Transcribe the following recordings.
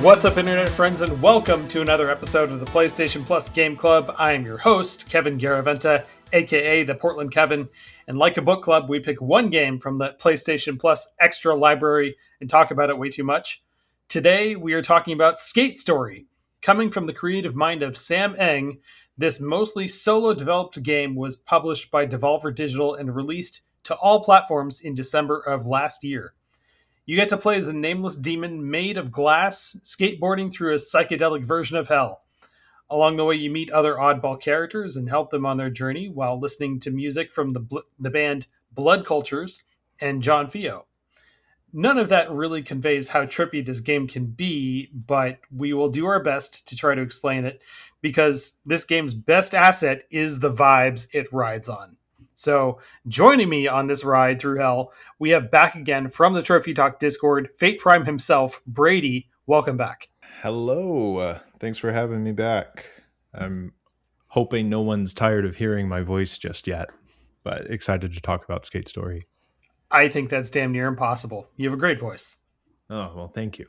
What's up, Internet friends, and welcome to another episode of the PlayStation Plus Game Club. I am your host, Kevin Garaventa, aka the Portland Kevin. And like a book club, we pick one game from the PlayStation Plus extra library and talk about it way too much. Today, we are talking about Skate Story. Coming from the creative mind of Sam Eng, this mostly solo-developed game was published by Devolver Digital and released to all platforms in December of last year. You get to play as a nameless demon made of glass, skateboarding through a psychedelic version of hell. Along the way, you meet other oddball characters and help them on their journey while listening to music from the band Blood Cultures and John Fio. None of that really conveys how trippy this game can be, but we will do our best to try to explain it because this game's best asset is the vibes it rides on. So, joining me on this ride through hell, we have back again from the Trophy Talk Discord, FatePrime himself, Brady. Welcome back. Hello. Thanks for having me back. I'm hoping no one's tired of hearing my voice just yet, but excited to talk about Skate Story. I think that's damn near impossible. You have a great voice. Oh, well, thank you.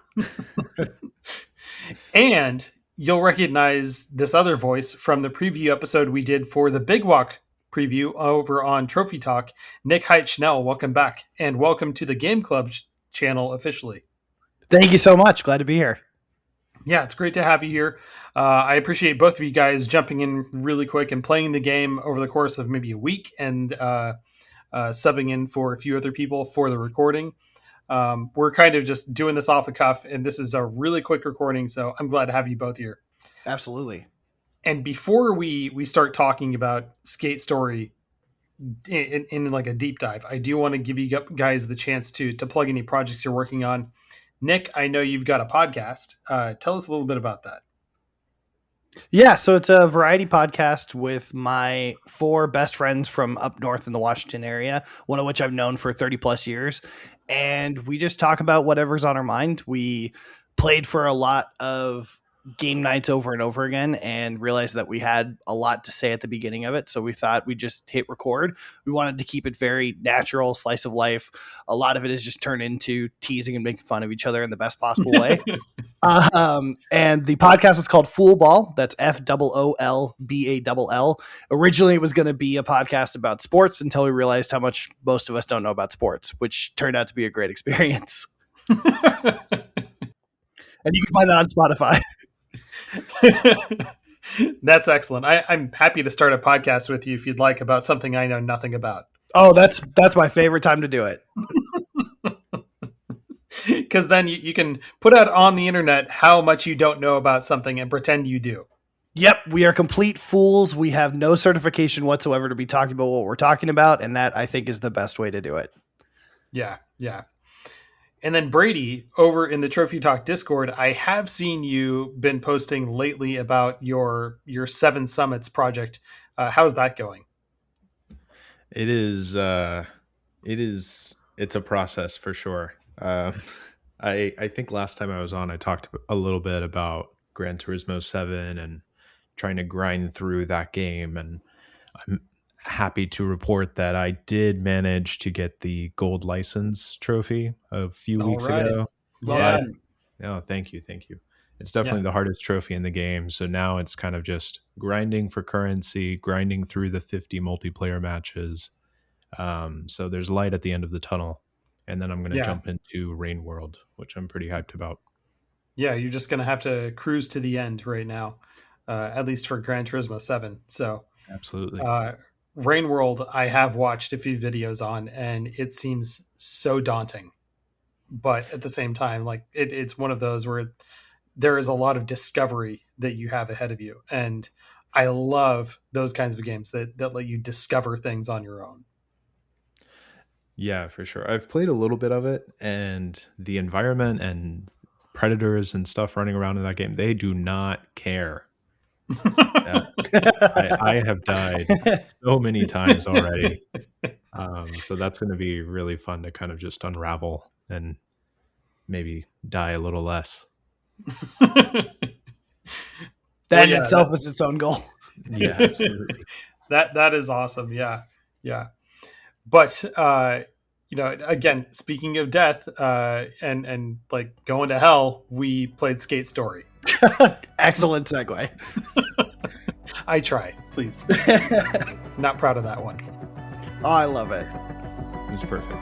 And you'll recognize this other voice from the preview episode we did for the Big Walk preview over on Trophy Talk. Nick Hyett-Schnell, welcome back, and welcome to the Game Club channel officially. Thank you so much. Glad to be here. Yeah, it's great to have you here. I appreciate both of you guys jumping in really quick and playing the game over the course of maybe a week and subbing in for a few other people for the recording. We're kind of just doing this off the cuff, and this is a really quick recording, so I'm glad to have you both here. Absolutely. And before we start talking about Skate Story in like a deep dive, I do want to give you guys the chance to plug any projects you're working on. Nick, I know you've got a podcast. Tell us a little bit about that. Yeah, so it's a variety podcast with my 4 best friends from up north in the Washington area, one of which I've known for 30 plus years. And we just talk about whatever's on our mind. We played for a lot of game nights over and over again and realized that we had a lot to say at the beginning of it. So we thought we'd just hit record. We wanted to keep it very natural, slice of life. A lot of it is just turned into teasing and making fun of each other in the best possible way. And the podcast is called Fool Ball. That's FOOLBALL. Originally, it was going to be a podcast about sports until we realized how much most of us don't know about sports, which turned out to be a great experience. And you can find that on Spotify. That's excellent. I'm happy to start a podcast with you if you'd like about something I know nothing about. Oh, that's my favorite time to do it. Because then you can put out on the internet how much you don't know about something and pretend you do. Yep, we are complete fools. We have no certification whatsoever to be talking about what we're talking about, and that, I think, is the best way to do it. Yeah. And then Brady, over in the Trophy Talk Discord, I have seen you been posting lately about your 7 Summits project. How's that going? It's a process for sure. I think last time I was on, I talked a little bit about Gran Turismo 7 and trying to grind through that game. And I'm happy to report that I did manage to get the gold license trophy a few weeks ago. Well done. Oh, thank you. It's definitely the hardest trophy in the game. So now it's kind of just grinding for currency, grinding through the 50 multiplayer matches. So there's light at the end of the tunnel. And then I'm going to jump into Rain World, which I'm pretty hyped about. Yeah, you're just going to have to cruise to the end right now, at least for Gran Turismo 7. So absolutely. Rain World, I have watched a few videos on, and it seems so daunting. But at the same time, like it's one of those where there is a lot of discovery that you have ahead of you. And I love those kinds of games that let you discover things on your own. Yeah, for sure. I've played a little bit of it, and the environment and predators and stuff running around in that game, they do not care. I have died so many times already. So that's going to be really fun to kind of just unravel and maybe die a little less. That in itself is its own goal. Yeah, absolutely. That is awesome. Yeah. But again, speaking of death, and like going to hell, we played Skate Story. Excellent segue. I try, please. Not proud of that one. Oh, I love it. It's perfect.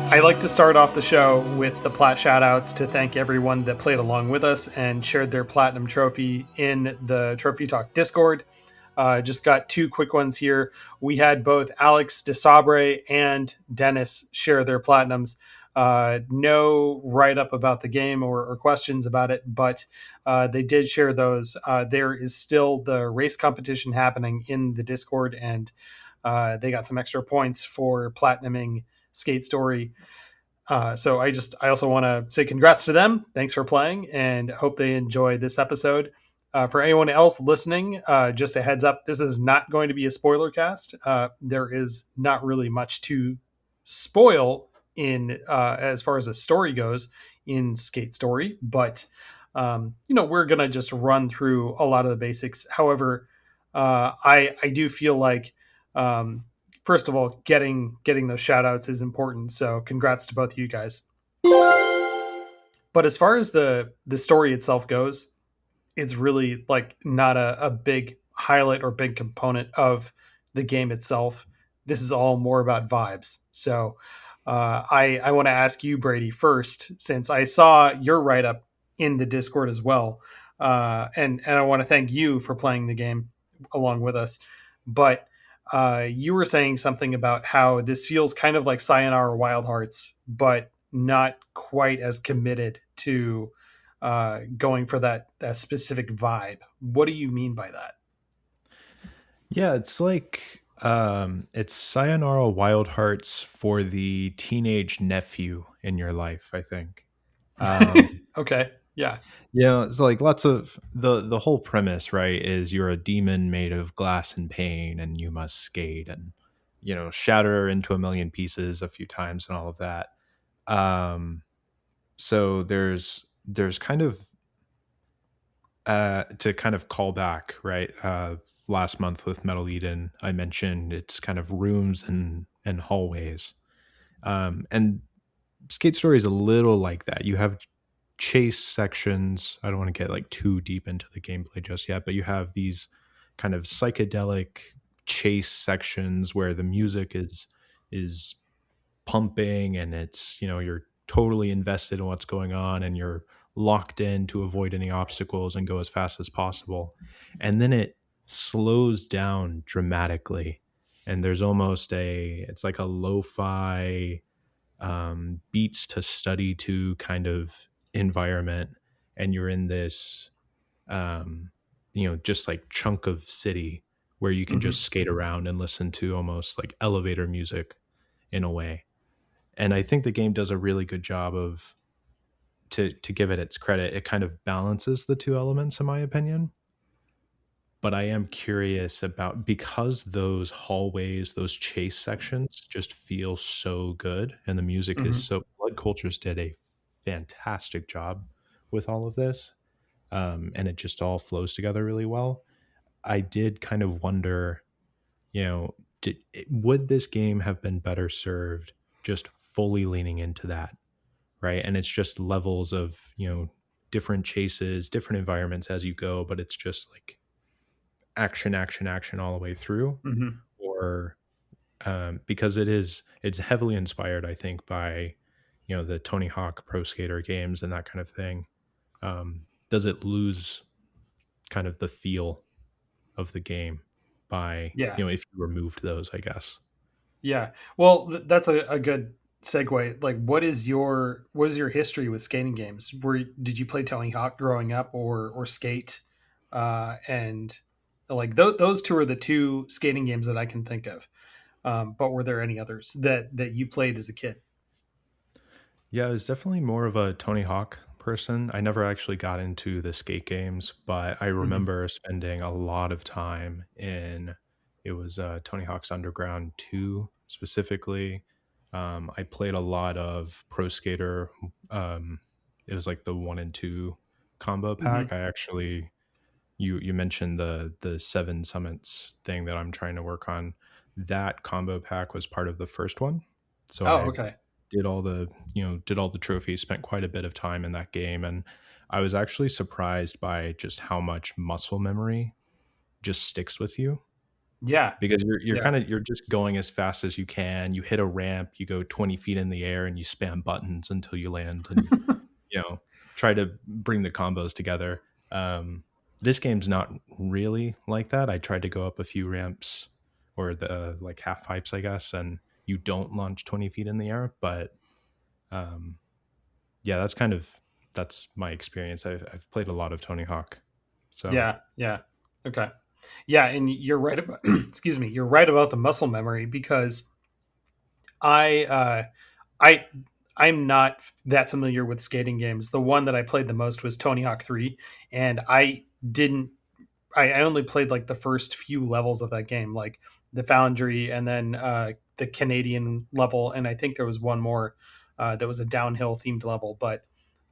I like to start off the show with the Plat shoutouts to thank everyone that played along with us and shared their Platinum trophy in the Trophy Talk Discord. Just got two quick ones here. We had both Alex DeSabre and Dennis share their Platinums. No write-up about the game or questions about it, but they did share those. There is still the race competition happening in the Discord, and they got some extra points for platinuming Skate Story. So I also want to say congrats to them. Thanks for playing, and hope they enjoy this episode. For anyone else listening, just a heads up, this is not going to be a spoiler cast. There is not really much to spoil in as far as the story goes in Skate Story, but we're gonna just run through a lot of the basics. However, I do feel like first of all, getting those shout outs is important. So congrats to both of you guys. But as far as the story itself goes, it's really like not a big highlight or big component of the game itself. This is all more about vibes. So I want to ask you, Brady, first, since I saw your write up in the Discord as well. And I want to thank you for playing the game along with us. But you were saying something about how this feels kind of like Sayonara Wild Hearts, but not quite as committed to going for that specific vibe. What do you mean by that? Yeah, it's like it's Sayonara Wild Hearts for the teenage nephew in your life, I think. Okay. Yeah. Yeah, it's like lots of the whole premise, right, is you're a demon made of glass and pain and you must skate and shatter into a million pieces a few times and all of that. So there's kind of to kind of call back, right? Last month with Metal Eden, I mentioned it's kind of rooms and hallways. And Skate Story is a little like that. You have chase sections. I don't want to get like too deep into the gameplay just yet, but you have these kind of psychedelic chase sections where the music is pumping and it's you're totally invested in what's going on and you're locked in to avoid any obstacles and go as fast as possible. And then it slows down dramatically and there's almost it's like a lo-fi beats to study to kind of environment, and you're in this just like chunk of city where you can just skate around and listen to almost like elevator music in a way. And I think the game does a really good job of to give it its credit, it kind of balances the two elements in my opinion. But I am curious about, because those hallways, those chase sections just feel so good and the music is so, Blood Cultures did a fantastic job with all of this, and it just all flows together really well. I did kind of wonder, would this game have been better served just fully leaning into that, right? And it's just levels of different chases, different environments as you go, but it's just like action all the way through. Or because it's heavily inspired, I think, by the Tony Hawk Pro Skater games and that kind of thing. Does it lose kind of the feel of the game by if you removed those, I guess? Yeah, well, that's a good segue. Like, what is your history with skating games? Did you play Tony Hawk growing up, or skate? And like those two are the two skating games that I can think of. But were there any others that you played as a kid? Yeah, I was definitely more of a Tony Hawk person. I never actually got into the skate games, but I Mhm. remember spending a lot of time in it was Tony Hawk's Underground 2 specifically. I played a lot of Pro Skater. Um, it was like the 1 and 2 combo pack. Mhm. I actually you mentioned the 7 summits thing that I'm trying to work on. That combo pack was part of the first one. So Oh, I okay. did all the trophies, spent quite a bit of time in that game, and I was actually surprised by just how much muscle memory just sticks with you, Yeah. because you're Yeah. kind of you're just going as fast as you can. You hit a ramp, you go 20 feet in the air, and you spam buttons until you land, and you know try to bring the combos together. This game's not really like that. I tried to go up a few ramps, or the like half pipes, I guess, and you don't launch 20 feet in the air, but um, yeah, that's my experience. I've played a lot of Tony Hawk, so Yeah. Yeah. Okay. Yeah, and you're right about excuse me, you're right about the muscle memory because I I I'm not that familiar with skating games. The one that I played the most was Tony Hawk 3, and didn't I only played like the first few levels of that game, like the Foundry and then the Canadian level, and I think there was one more that was a downhill themed level. But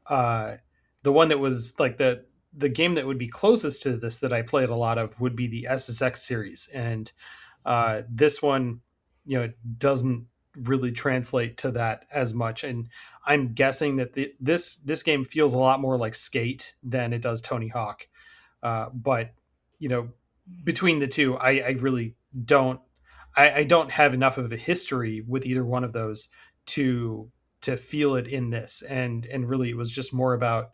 uh, the one that was like the game that would be closest to this that I played a lot of would be the SSX series, and this one, doesn't really translate to that as much. And I'm guessing that this game feels a lot more like Skate than it does Tony Hawk. But you know, between the two, I really don't. I don't have enough of a history with either one of those to to feel it in this, and really it was just more about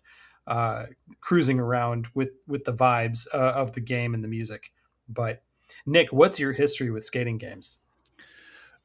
uh, cruising around with the vibes of the game and the music. But Nick, what's your history with skating games?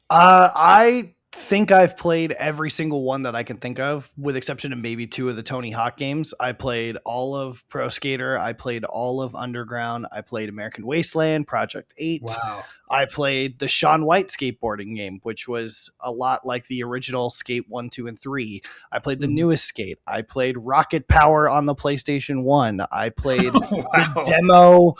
I think I've played every single one that I can think of, with exception of maybe two of the Tony Hawk games. I played all of Pro Skater. I played all of Underground. I played American Wasteland, Project 8. Wow. I played the Shaun White skateboarding game, which was a lot like the original Skate 1, 2, and 3. I played the Mhm. newest Skate. I played Rocket Power on the PlayStation 1. I played the Wow. demo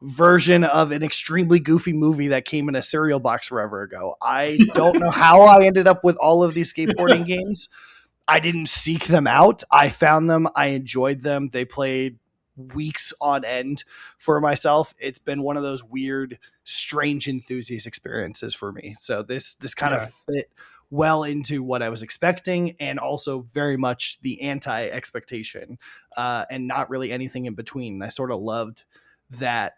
version of an extremely goofy movie that came in a cereal box forever ago. I don't know how I ended up with all of these skateboarding games. I didn't seek them out. I found them. I enjoyed them. They played weeks on end for myself. It's been one of those weird, strange enthusiast experiences for me. So this kind of Yeah. fit well into what I was expecting, and also very much the anti expectation, and not really anything in between. I sort of loved that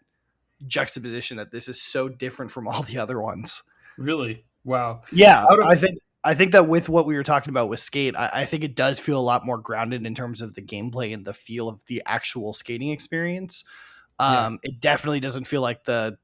juxtaposition, that this is so different from all the other ones. Really. Wow. Yeah, Out of I think that with what we were talking about with Skate, I think it does feel a lot more grounded in terms of the gameplay and the feel of the actual skating experience. yeah. It definitely doesn't feel like the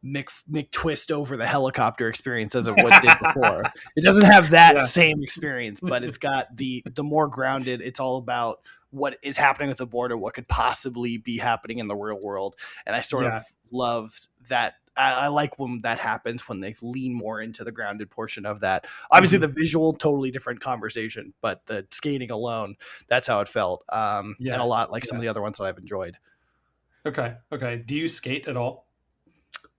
McTwist over the helicopter experience as it what did before. It doesn't have that Yeah. same experience, but it's got the more grounded. It's all about what is happening with the board or what could possibly be happening in the real world. And I sort of Yeah. loved that. I like when that happens, when they lean more into the grounded portion of that. Obviously, Mhm. the visual, totally different conversation, but the skating alone, that's how it felt. And a Yeah. lot like some Yeah. of the other ones that I've enjoyed. Okay. Okay. Do you skate at all?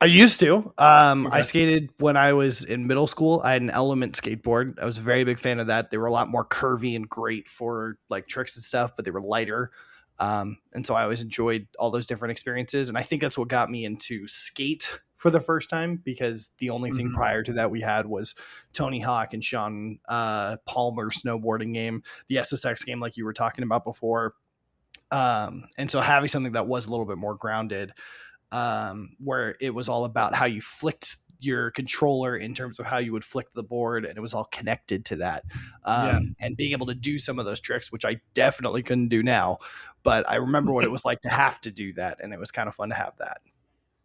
I used to. I Okay. skated when I was in middle school. I had an Element skateboard. I was a very big fan of that. They were a lot more curvy and great for like tricks and stuff, but they were lighter. And so I always enjoyed all those different experiences. And I think that's what got me into skate for the first time, because the only thing Mhm. prior to that we had was Tony Hawk and Sean Palmer snowboarding game, the SSX game, like you were talking about before. And so having something that was a little bit more grounded, where it was all about how you flicked your controller in terms of how you would flick the board, and it was all connected to that. Yeah. And being able to do some of those tricks, which I definitely couldn't do now, but I remember what it was like to have to do that, and it was kind of fun to have that.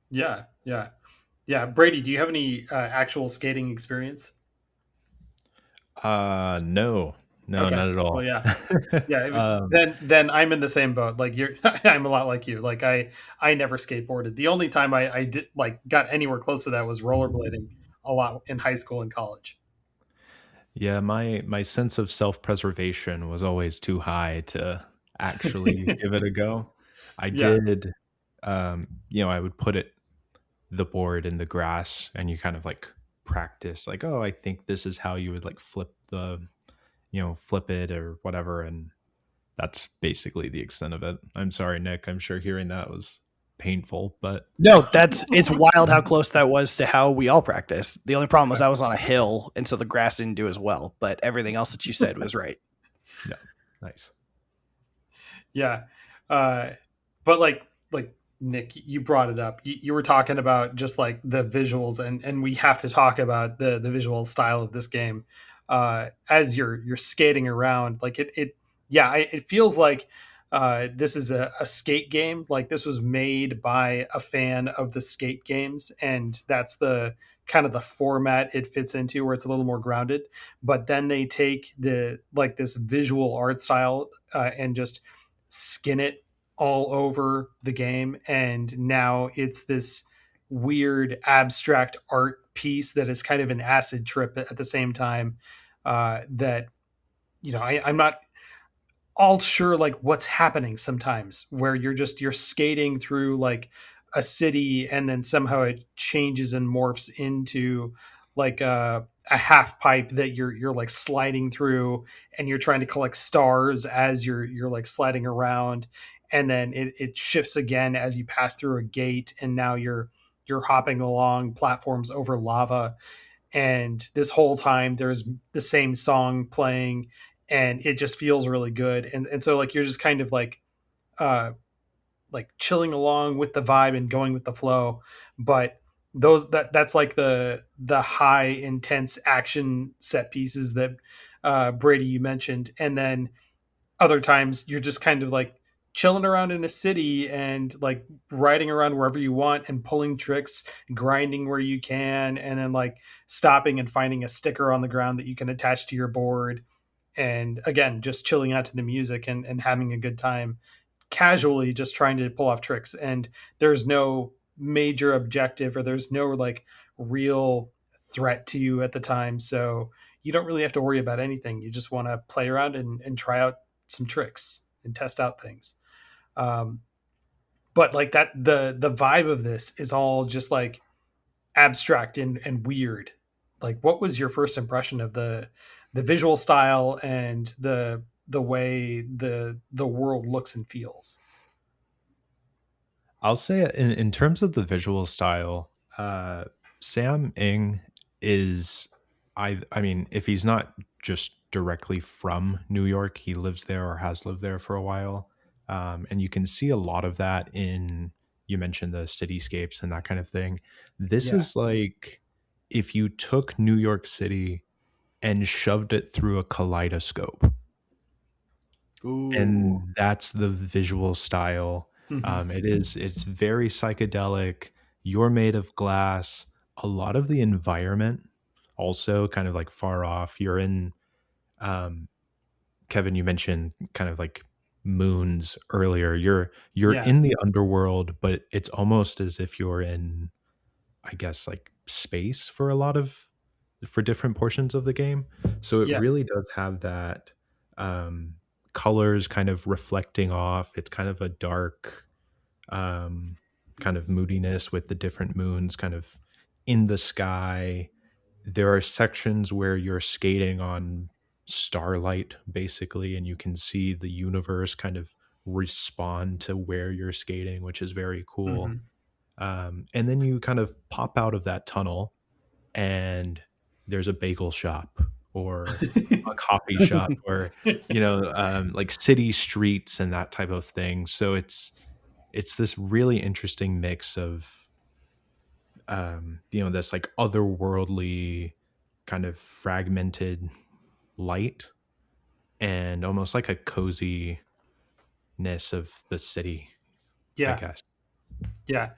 Yeah. Yeah. Yeah. Brady, do you have any actual skating experience? No, no, Okay. not at Well, all. yeah. Yeah, um, then I'm in the same boat. Like you're I'm a lot like you. Like I never skateboarded. The only time I did like got anywhere close to that was rollerblading a lot in high school and college. yeah, my sense of self preservation was always too high to actually give it a go. I Yeah. did, I would put the board in the grass, and you kind of like practice, like, oh, I think this is how you would like flip it or whatever, and that's basically the extent of it. I'm sorry, Nick. I'm sure hearing that was painful, but No, it's wild how close that was to how we all practice. The only problem was I was on a hill, and so the grass didn't do as well. But everything else that you said was right. yeah, nice. Yeah. Uh, but like Nick, you brought it up. You were talking about just like the visuals, and we have to talk about the visual style of this game. As you're skating around, like it feels like this is a skate game. Like this was made by a fan of the skate games, and that's the kind of the format it fits into, where it's a little more grounded. But then they take the like this visual art style and just skin it all over the game, and now it's this weird abstract art piece that is kind of an acid trip at the same time. That I'm not all sure like what's happening sometimes, where you're skating through like a city, and then somehow it changes and morphs into like a half pipe that you're like sliding through, and you're trying to collect stars as you're like sliding around, and then it shifts again as you pass through a gate, and now you're hopping along platforms over lava, and this whole time there's the same song playing, and it just feels really good, and so like you're just kind of uh like chilling along with the vibe and going with the flow. But that's like the high intense action set pieces that Brady you mentioned, and then other times you're just kind of like chilling around in a city and like riding around wherever you want and pulling tricks, grinding where you can, and then like stopping and finding a sticker on the ground that you can attach to your board. And again, just chilling out to the music and having a good time, casually just trying to pull off tricks. And there's no major objective, or there's no like real threat to you at the time. So you don't really have to worry about anything. You just want to play around and try out some tricks and test out things. Um, but like that, the vibe of this is all just like abstract and weird. Like, what was your first impression of the visual style and the way the world looks and feels? I'll say in terms of the visual style, Sam Ing is I mean, if he's not just directly from New York, he lives there or has lived there for a while. And you can see a lot of that in, you mentioned the cityscapes and that kind of thing. This Yeah. is like if you took New York City and shoved it through a kaleidoscope, Ooh. and that's the visual style. Hmm. It's very psychedelic. You're made of glass. A lot of the environment also kind of like far off. You're in, um, Kevin, you mentioned kind of like moons earlier. You're Yeah. in the underworld, but it's almost as if you're in, I guess, like space for for different portions of the game. So it Yeah. really does have that, um, colors kind of reflecting off. It's kind of a dark, um, kind of moodiness with the different moons kind of in the sky. There are sections where you're skating on starlight, basically, and you can see the universe kind of respond to where you're skating, which is very cool. Hmm. And then you kind of pop out of that tunnel, and there's a bagel shop or a coffee shop, or like city streets and that type of thing. So it's this really interesting mix of, this like otherworldly kind of fragmented light, and almost like a coziness of the city, I Yeah. guess. Yeah.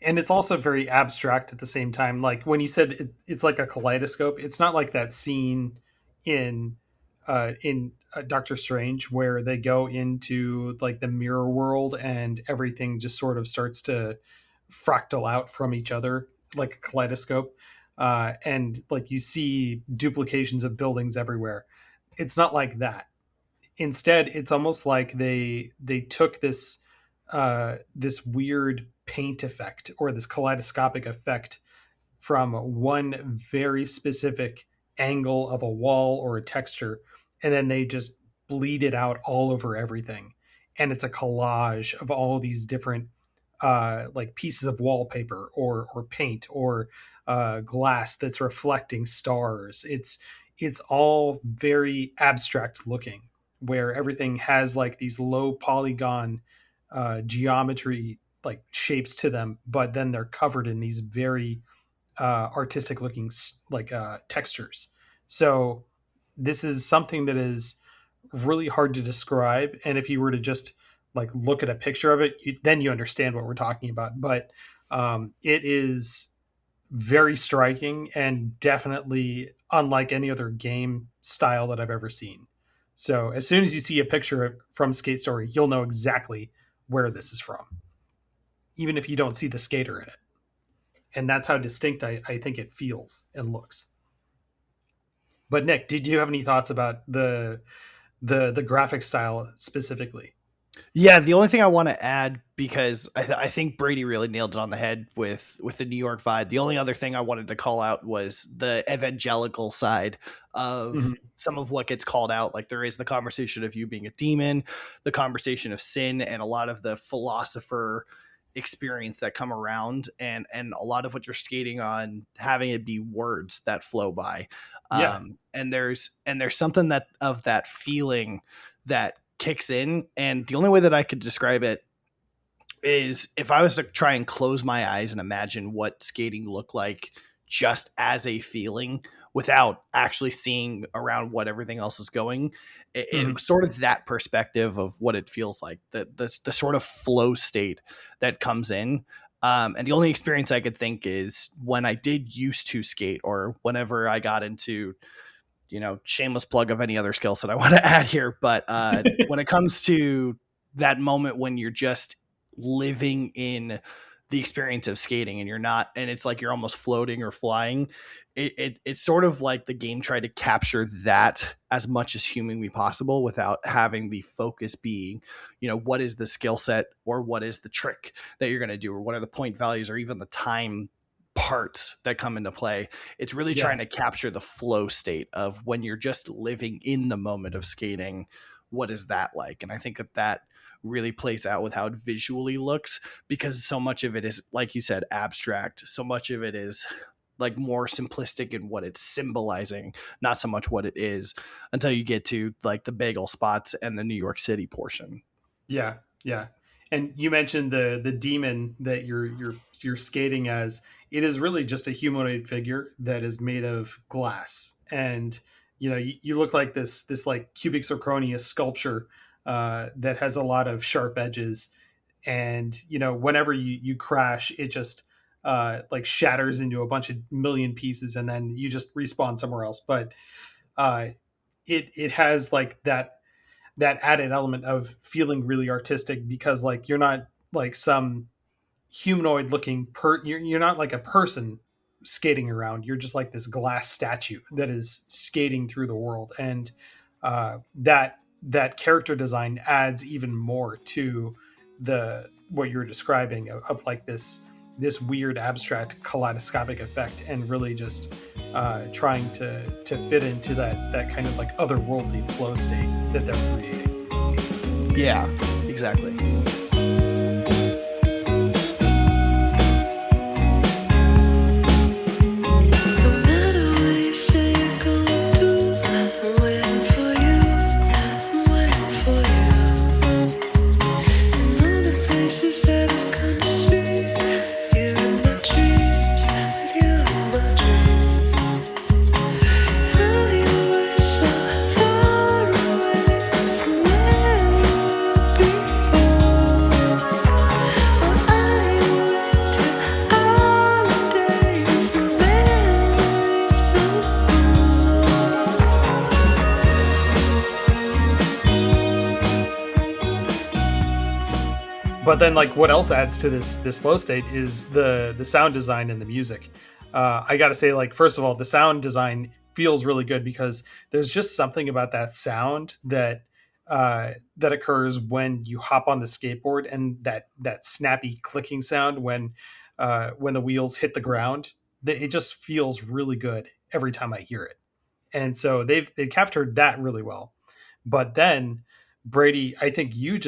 And it's also very abstract at the same time. Like when you said it's like a kaleidoscope, it's not like that scene in Doctor Strange, where they go into like the mirror world and everything just sort of starts to fractal out from each other like a kaleidoscope, and like you see duplications of buildings everywhere. It's not like that. Instead, it's almost like they took this weird paint effect or this kaleidoscopic effect from one very specific angle of a wall or a texture, and then they just bleed it out all over everything. And it's a collage of all these different like pieces of wallpaper or paint or glass that's reflecting stars. It's all very abstract looking, where everything has like these low polygon geometry like shapes to them, but then they're covered in these very artistic looking like textures. So this is something that is really hard to describe, and if you were to just like look at a picture of it, then you understand what we're talking about. But it is very striking and definitely unlike any other game style that I've ever seen. So as soon as you see a picture from Skate Story, you'll know exactly where this is from, even if you don't see the skater in it. And that's how distinct I think it feels and looks. But Nick, did you have any thoughts about the graphic style specifically? Yeah, the only thing I want to add, because I think Brady really nailed it on the head with the New York vibe. The only other thing I wanted to call out was the evangelical side of some of what gets called out. Like there is the conversation of you being a demon, the conversation of sin, and a lot of the philosopher experience that come around, and a lot of what you're skating on having it be words that flow by. And there's something that of that feeling that kicks in, and the only way that I could describe it is if I was to try and close my eyes and imagine what skating looked like just as a feeling without actually seeing around what everything else is going, it was sort of that perspective of what it feels like, the sort of flow state that comes in. And the only experience I could think is when I did used to skate, or whenever I got into, shameless plug of any other skill set I want to add here. But when it comes to that moment when you're just living in the experience of skating and you're not, and it's like you're almost floating or flying, it's sort of like the game tried to capture that as much as humanly possible without having the focus being, what is the skill set or what is the trick that you're going to do, or what are the point values or even the time parts that come into play. It's really trying to capture the flow state of when you're just living in the moment of skating. What is that like? And I think that really plays out with how it visually looks, because so much of it is, like you said, abstract. So much of it is like more simplistic in what it's symbolizing, not so much what it is, until you get to like the bagel spots and the New York City portion. Yeah. And you mentioned the demon that you're skating as. It is really just a humanoid figure that is made of glass, and you look like this like cubic zirconia sculpture that has a lot of sharp edges, and whenever you crash, it just like shatters into a bunch of million pieces, and then you just respawn somewhere else. But it has like that added element of feeling really artistic, because like you're not like some humanoid looking you're not like a person skating around. You're just like this glass statue that is skating through the world, and that character design adds even more to what you're describing of like this weird abstract kaleidoscopic effect, and really just trying to fit into that kind of like otherworldly flow state that they're creating. Yeah, exactly. then like what else adds to this flow state is the sound design and the music. I got to say, like, first of all, the sound design feels really good because there's just something about that sound that occurs when you hop on the skateboard, and that snappy clicking sound when the wheels hit the ground. It just feels really good every time I hear it. And so they've captured that really well. But then, Brady, I think you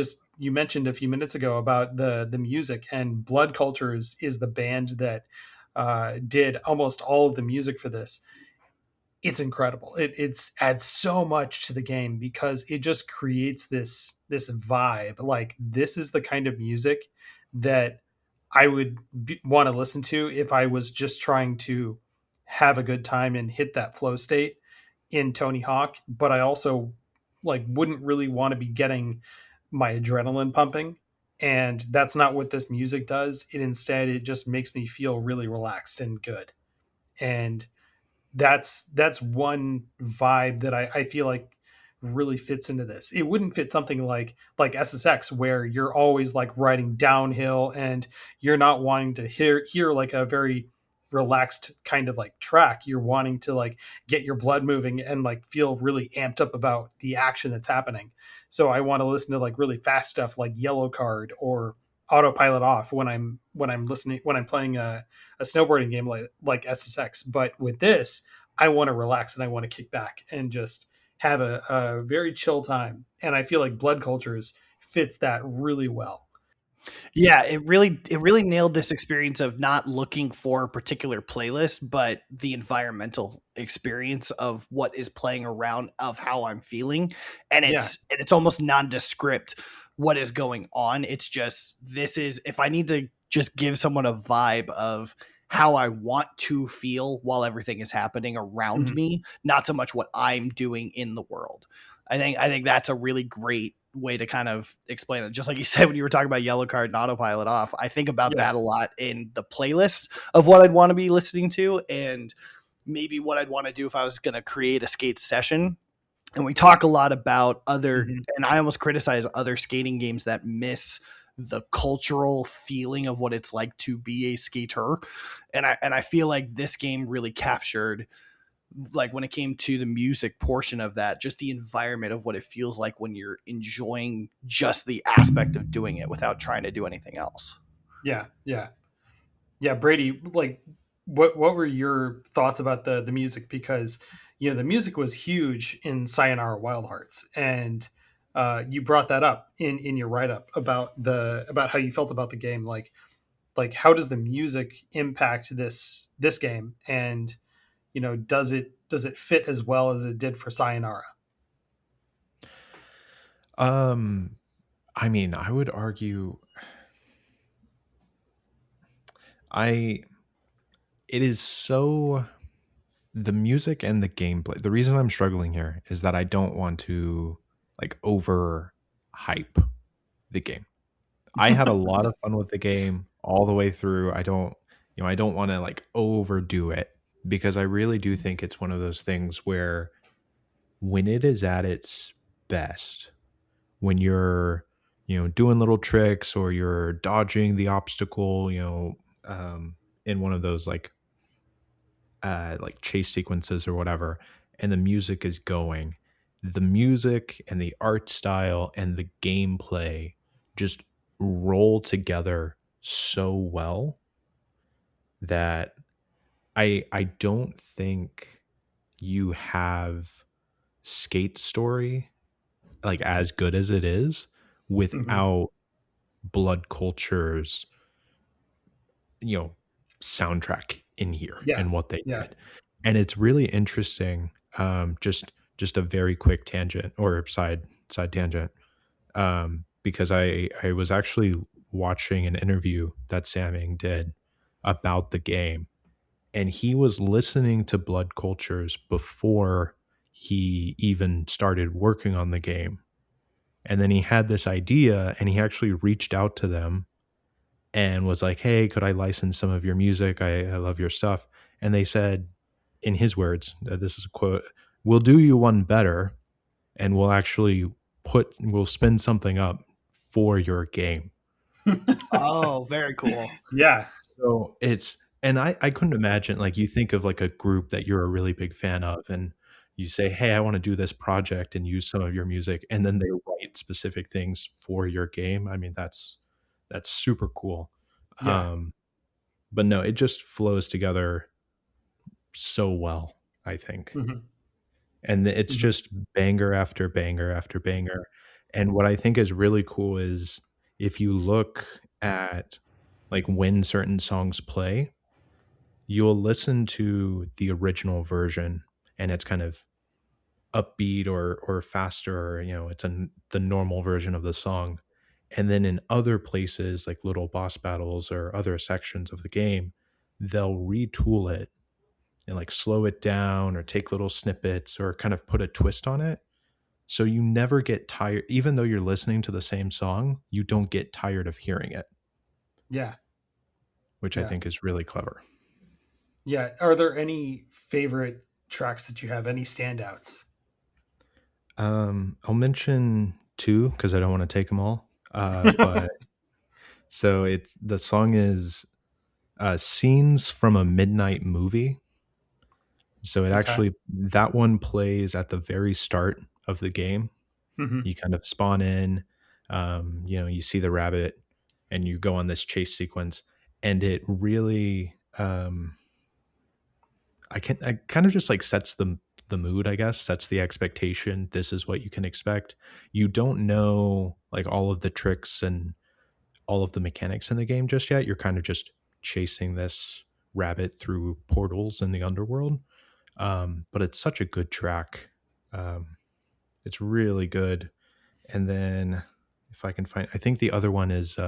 mentioned a few minutes ago about the music, and Blood Cultures is the band that did almost all of the music for this. It's incredible. It's adds so much to the game because it just creates this vibe. Like, this is the kind of music that I would want to listen to if I was just trying to have a good time and hit that flow state in Tony Hawk. But I also like wouldn't really want to be getting my adrenaline pumping, and that's not what this music does. It just makes me feel really relaxed and good. And that's one vibe that I feel like really fits into this. It wouldn't fit something like SSX, where you're always like riding downhill and you're not wanting to hear like a very relaxed kind of like track. You're wanting to like get your blood moving and like feel really amped up about the action that's happening. So I want to listen to like really fast stuff like Yellow Card or Autopilot Off when I'm playing a snowboarding game like SSX. But with this, I want to relax and I want to kick back and just have a very chill time. And I feel like Blood Cultures fits that really well. Yeah, it really nailed this experience of not looking for a particular playlist, but the environmental experience of what is playing around, of how I'm feeling. And Yeah. it's almost nondescript what is going on. It's just, this is, if I need to just give someone a vibe of how I want to feel while everything is happening around Mhm. me, not so much what I'm doing in the world. I think that's a really great way to kind of explain it. Just like you said when you were talking about Yellow Card and Autopilot Off, I think about Yeah. that a lot in the playlist of what I'd want to be listening to, and maybe what I'd want to do if I was going to create a skate session. And we talk a lot about other, Mhm. and I almost criticize other skating games that miss the cultural feeling of what it's like to be a skater. And I feel like this game really captured, like, when it came to the music portion of that, just the environment of what it feels like when you're enjoying just the aspect of doing it without trying to do anything else. Yeah. Yeah. Yeah. Brady, like, what were your thoughts about the music? Because, the music was huge in Sayonara Wild Hearts. And you brought that up in your write-up about how you felt about the game. Like how does the music impact this game? And does it fit as well as it did for Sayonara? Um, I mean, I would argue I it is so the music and the gameplay. The reason I'm struggling here is that I don't want to like over hype the game. I had a lot of fun with the game all the way through. I don't want to like overdo it because I really do think it's one of those things where when it is at its best, when you're, doing little tricks or you're dodging the obstacle, in one of those like chase sequences or whatever, and the music is going, the music and the art style and the gameplay just roll together so well that I don't think you have Skate Story like as good as it is Hmm. without Blood Culture's you know soundtrack in here Yeah. and what they Yeah. did. And it's really interesting. Just a very quick tangent or side tangent, because I was actually watching an interview that Saming did about the game, and he was listening to Blood Cultures before he even started working on the game. And then he had this idea and he actually reached out to them and was like, "Hey, could I license some of your music? I love your stuff." And they said, in his words, this is a quote, "We'll do you one better, and we'll actually we'll spin something up for your game." Oh, very cool. Yeah. So it's, and I couldn't imagine, like, you think of like a group that you're a really big fan of, and you say, hey, I want to do this project and use some of your music, and then they write specific things for your game. I mean, that's super cool. Yeah. Um, but no, it just flows together so well, I think. Hmm. And it's Hmm. just banger after banger after banger. And what I think is really cool is if you look at like when certain songs play, you'll listen to the original version and it's kind of upbeat or faster, or it's the normal version of the song. And then in other places like little boss battles or other sections of the game, they'll retool it and like slow it down or take little snippets or kind of put a twist on it. So you never get tired, even though you're listening to the same song, you don't get tired of hearing it, Yeah. which I Yeah. think is really clever. Yeah. Are there any favorite tracks that you have? Any standouts? I'll mention two because I don't want to take them all. But so it's the song is "Scenes from a Midnight Movie." So it Okay. actually, that one plays at the very start of the game. Hmm. You kind of spawn in, you see the rabbit, and you go on this chase sequence, and it really, I kind of just like sets the mood, I guess, sets the expectation. This is what you can expect. You don't know like all of the tricks and all of the mechanics in the game just yet. You're kind of just chasing this rabbit through portals in the underworld. But it's such a good track. Um, it's really good. And then if I can find, I think the other one is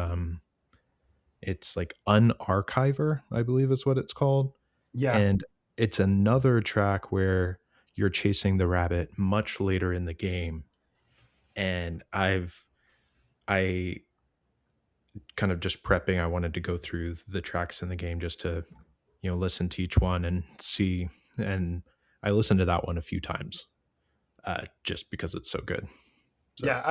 it's like Unarchiver, I believe is what it's called. Yeah. And it's another track where you're chasing the rabbit much later in the game. And I kind of just prepping, I wanted to go through the tracks in the game just to, listen to each one and see. And I listened to that one a few times just because it's so good. So Yeah.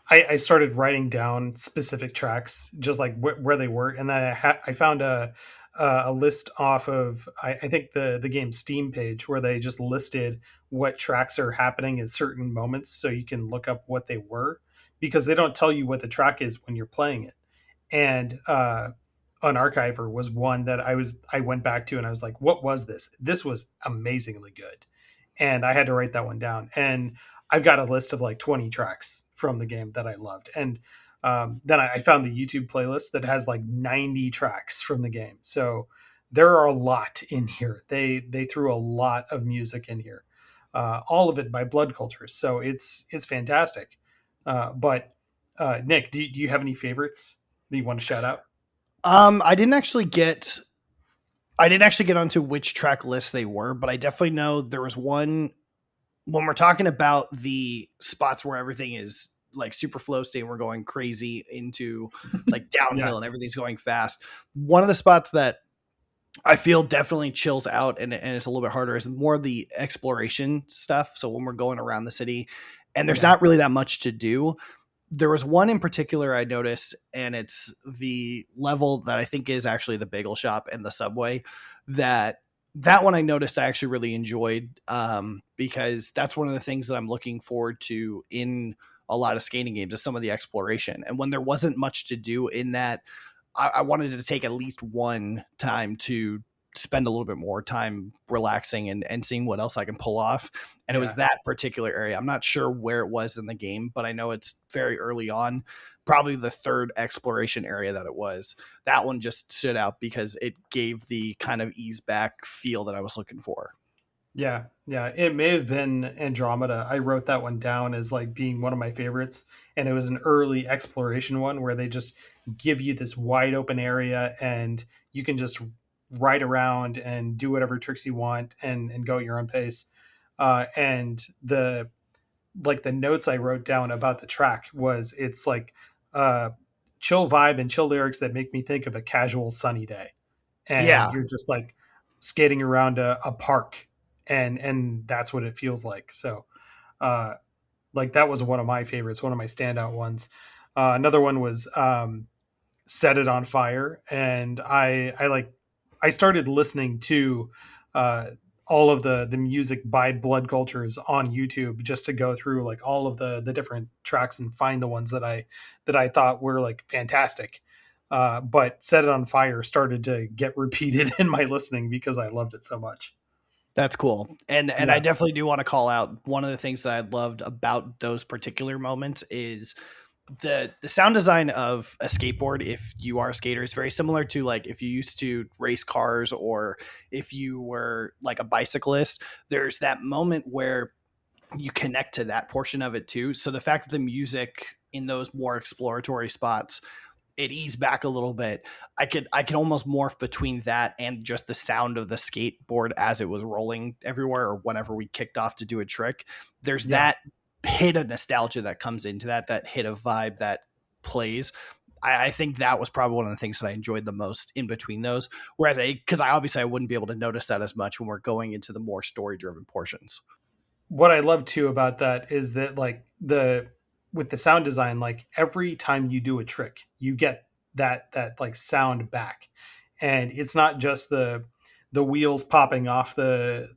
I started writing down specific tracks, just like where they were, and then I found a list off of I think the game's Steam page where they just listed what tracks are happening at certain moments, so you can look up what they were, because they don't tell you what the track is when you're playing it. And an archiver was one that I went back to and I was like, what was this? This was amazingly good, and I had to write that one down. And I've got a list of like 20 tracks from the game that I loved. And then I found the YouTube playlist that has like 90 tracks from the game. So there are a lot in here. They threw a lot of music in here, all of it by Blood Cultures. So it's fantastic. But Nick, do you have any favorites that you want to shout out? I didn't actually get onto which track lists they were, but I definitely know there was one when we're talking about the spots where everything is like super flow state, we're going crazy into like Yeah, downhill and everything's going fast. One of the spots that I feel definitely chills out and it's a little bit harder is more the exploration stuff. So when we're going around the city and there's yeah, not really that much to do, there was one in particular I noticed, and it's the level that I think is actually the bagel shop and the subway. That one I noticed I actually really enjoyed, because that's one of the things that I'm looking forward to in a lot of skating games is some of the exploration. And when there wasn't much to do in that, I wanted to take at least one time to spend a little bit more time relaxing and seeing what else I can pull off. And it was yeah. that particular area. I'm not sure where it was in the game, but I know it's very early on, probably the third exploration area that it was. That one just stood out because it gave the kind of ease back feel that I was looking for. Yeah, yeah. It may have been Andromeda. I wrote that one down as like being one of my favorites. And it was an early exploration one where they just give you this wide open area and you can just ride around and do whatever tricks you want and go at your own pace. And the notes I wrote down about the track was it's like uh chill vibe and chill lyrics that make me think of a casual sunny day, and Yeah. you're just like skating around a park, and that's what it feels like. So uh like that was one of my favorites, one of my standout ones. Another one was set it on fire, and I started listening to uh, all of the music by Blood Cultures on YouTube just to go through like all of the different tracks and find the ones that I thought were like fantastic. But Set It on Fire started to get repeated in my listening because I loved it so much. That's cool. And Yeah. I definitely do want to call out one of the things that I loved about those particular moments is the sound design of a skateboard. If you are a skater, is very similar to like if you used to race cars or if you were like a bicyclist. There's that moment where you connect to that portion of it too. So the fact that the music in those more exploratory spots, it eased back a little bit. I could almost morph between that and just the sound of the skateboard as it was rolling everywhere or whenever we kicked off to do a trick. There's that hit of nostalgia that comes into that hit of vibe that plays. I think that was probably one of the things that I enjoyed the most in between those. Whereas because I wouldn't be able to notice that as much when we're going into the more story driven portions. What I love too about that is that like with the sound design, like every time you do a trick, you get that like sound back, and it's not just the wheels popping off the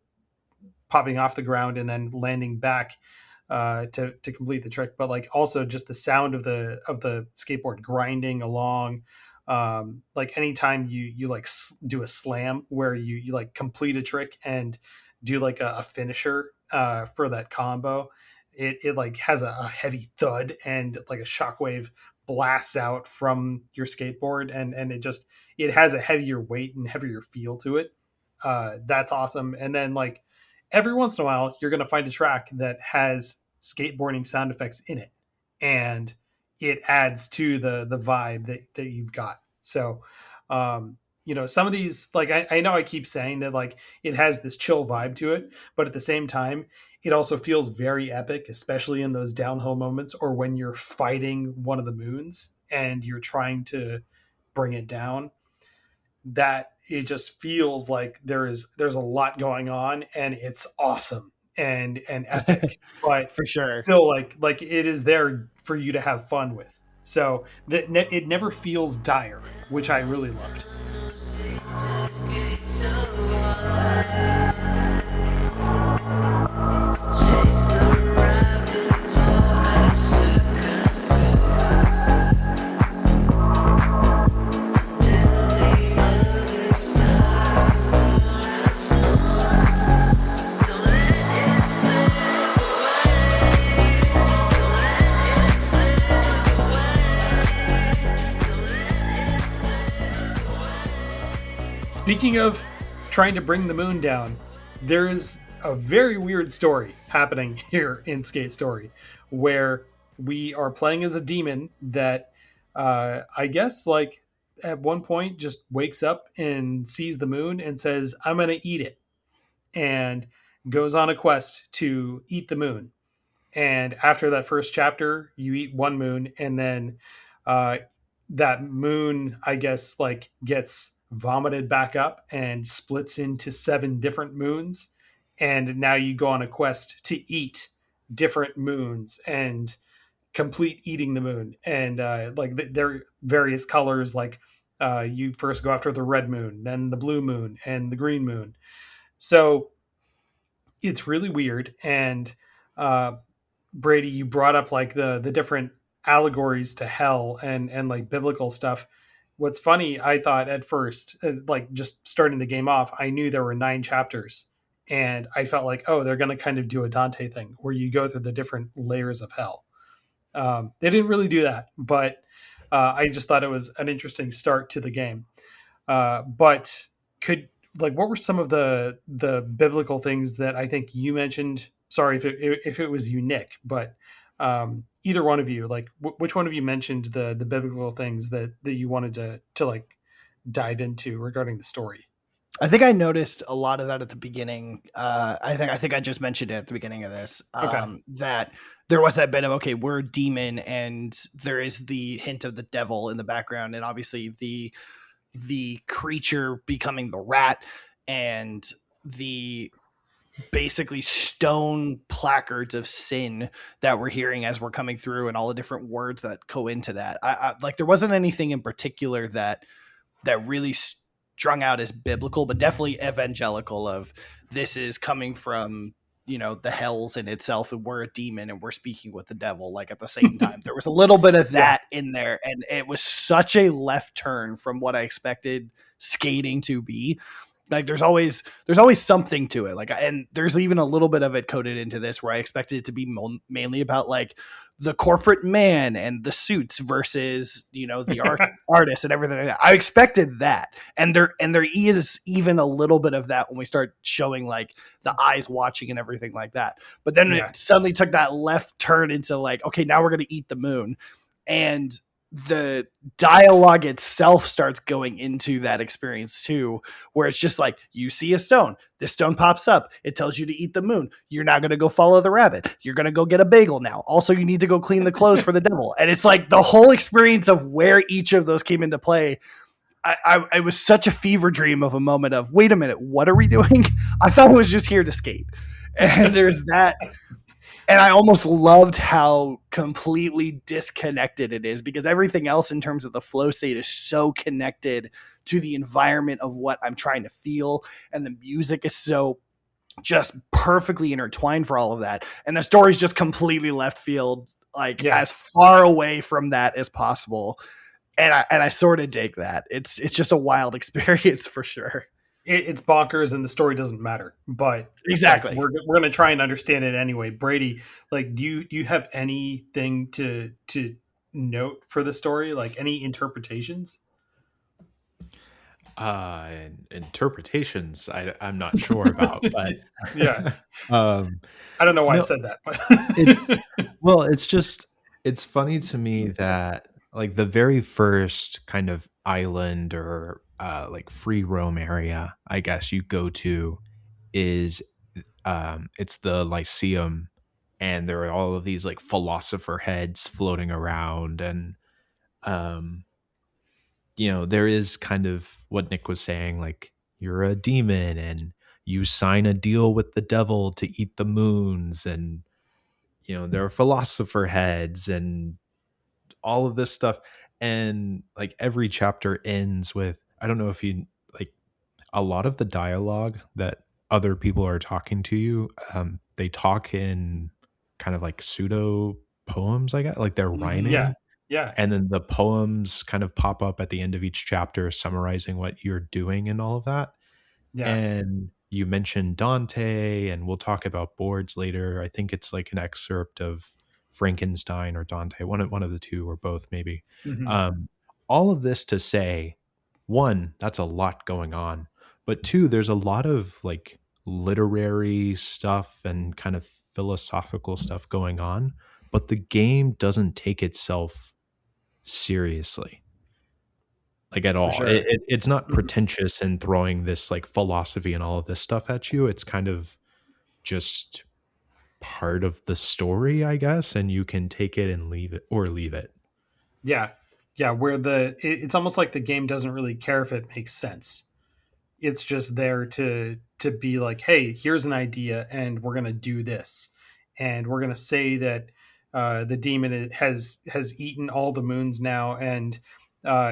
ground and then landing back to complete the trick, but like also just the sound of the skateboard grinding along. Like anytime you like do a slam where you like complete a trick and do like a finisher for that combo, it like has a heavy thud and like a shockwave blasts out from your skateboard, and it has a heavier weight and heavier feel to it. That's awesome. And then like every once in a while you're going to find a track that has skateboarding sound effects in it, and it adds to the vibe that you've got. So some of these, like I know I keep saying that like it has this chill vibe to it, but at the same time it also feels very epic, especially in those downhill moments or when you're fighting one of the moons and you're trying to bring it down. That it just feels like there's a lot going on, and it's awesome and epic, but For sure. still like it is there for you to have fun with. So that it never feels dire, which I really loved. Speaking of trying to bring the moon down, there's a very weird story happening here in Skate Story where we are playing as a demon that I guess like at one point just wakes up and sees the moon and says, I'm going to eat it, and goes on a quest to eat the moon. And after that first chapter, you eat one moon, and then uh, that moon, I guess, like gets vomited back up and splits into 7 different moons. And now you go on a quest to eat different moons and complete eating the moon. And there are various colors. Like you first go after the red moon, then the blue moon, and the green moon. So it's really weird. And Brady, you brought up like the different allegories to hell and like biblical stuff. What's funny, I thought at first, like just starting the game off, I knew there were 9 chapters, and I felt like, oh, they're going to kind of do a Dante thing where you go through the different layers of hell. They didn't really do that, but I just thought it was an interesting start to the game. But what were some of the biblical things that I think you mentioned? Sorry if it was you, Nick, but either one of you, like which one of you mentioned the biblical things that you wanted to like dive into regarding the story? I think I noticed a lot of that at the beginning. I think I just mentioned it at the beginning of this. Okay. That there was that bit of, okay, we're a demon, and there is the hint of the devil in the background, and obviously the creature becoming the rat, and the basically stone placards of sin that we're hearing as we're coming through, and all the different words that go into that. I like, there wasn't anything in particular that really strung out as biblical, but definitely evangelical, of this is coming from, the hells in itself, and we're a demon and we're speaking with the devil, like, at the same time. There was a little bit of that in there, and it was such a left turn from what I expected skating to be. Like, there's always something to it. Like, and there's even a little bit of it coded into this where I expected it to be mainly about, like, the corporate man and the suits versus, the artist and everything. I expected that. And there is even a little bit of that when we start showing, like, the eyes watching and everything like that. But then it suddenly took that left turn into, like, okay, now we're going to eat the moon. And the dialogue itself starts going into that experience too, where it's just like, you see a stone, this stone pops up, it tells you to eat the moon, you're not going to go follow the rabbit, you're going to go get a bagel now, also you need to go clean the clothes for the devil. And it's like the whole experience of where each of those came into play. I was such a fever dream of a moment of, wait a minute, what are we doing? I thought I was just here to skate. And there's that. And I almost loved how completely disconnected it is, because everything else in terms of the flow state is so connected to the environment of what I'm trying to feel. And the music is so just perfectly intertwined for all of that. And the story's just completely left field, like, as far away from that as possible. And I sort of dig that. It's just a wild experience for sure. It's bonkers and the story doesn't matter, but exactly, like, we're going to try and understand it anyway. Brady, like, do you have anything to note for the story? Like, any interpretations? Interpretations, I'm not sure about, but yeah. I don't know why I said that, but it's funny to me that, like, the very first kind of island or like free roam area, I guess, you go to is it's the Lyceum, and there are all of these, like, philosopher heads floating around, and there is kind of what Nick was saying, like, you're a demon and you sign a deal with the devil to eat the moons, and there are philosopher heads and all of this stuff. And, like, every chapter ends with, I don't know if you, like, a lot of the dialogue that other people are talking to you, they talk in kind of like pseudo poems, I guess, like they're rhyming. Yeah. And then the poems kind of pop up at the end of each chapter summarizing what you're doing and all of that. Yeah. And you mentioned Dante, and we'll talk about boards later. I think it's like an excerpt of Frankenstein or Dante, one of the two, or both maybe. Mm-hmm. All of this to say, one, that's a lot going on, but two, there's a lot of, like, literary stuff and kind of philosophical stuff going on, but the game doesn't take itself seriously, like, at all. Sure. It's not pretentious in throwing this, like, philosophy and all of this stuff at you. It's kind of just part of the story, I guess, and you can take it and leave it, or leave it. Yeah. Where it's almost like the game doesn't really care if it makes sense. It's just there to be like, hey, here's an idea, and we're gonna do this, and we're gonna say that the demon has eaten all the moons now, and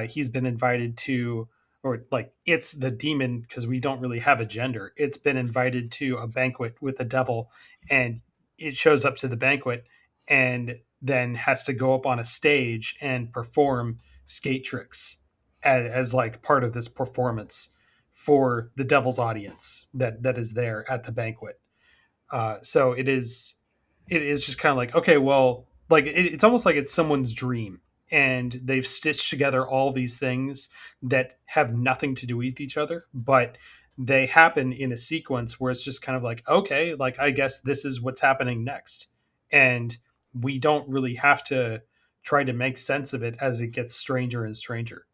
he's been invited to, or, like, it's the demon, because we don't really have a gender. It's been invited to a banquet with the devil, and it shows up to the banquet and then has to go up on a stage and perform skate tricks as like part of this performance for the devil's audience that is there at the banquet. So it is just kind of like, okay, well, like, it's almost like it's someone's dream, and they've stitched together all these things that have nothing to do with each other, but they happen in a sequence where it's just kind of like, okay, like, I guess this is what's happening next. And we don't really have to try to make sense of it as it gets stranger and stranger.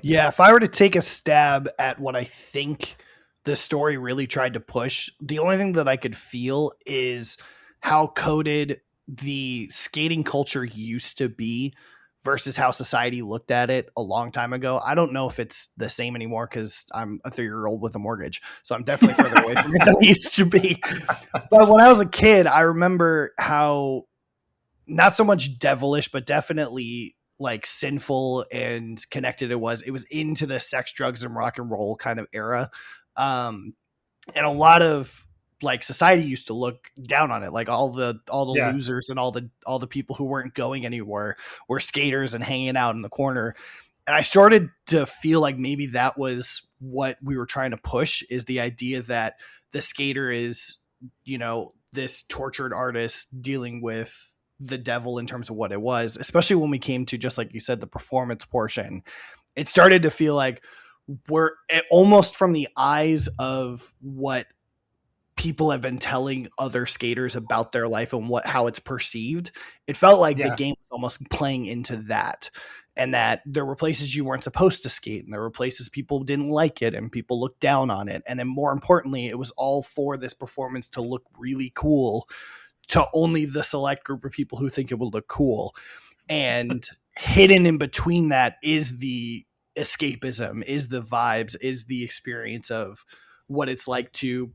Yeah, if I were to take a stab at what I think the story really tried to push, the only thing that I could feel is how coded the skating culture used to be versus how society looked at it a long time ago. I don't know if it's the same anymore because I'm a 3-year-old with a mortgage. So I'm definitely further away from it than I used to be. But when I was a kid, I remember how not so much devilish, but definitely like sinful and connected it was. It was into the sex, drugs, and rock and roll kind of era. And a lot of like society used to look down on it. Like all the losers and all the people who weren't going anywhere were skaters and hanging out in the corner. And I started to feel like maybe that was what we were trying to push, is the idea that the skater is, this tortured artist dealing with the devil in terms of what it was, especially when we came to, just like you said, the performance portion. It started to feel like we're almost from the eyes of what people have been telling other skaters about their life and how it's perceived. It felt like the game was almost playing into that, and that there were places you weren't supposed to skate, and there were places people didn't like it and people looked down on it. And then more importantly, it was all for this performance to look really cool to only the select group of people who think it will look cool. And hidden in between that is the escapism, is the vibes, is the experience of what it's like to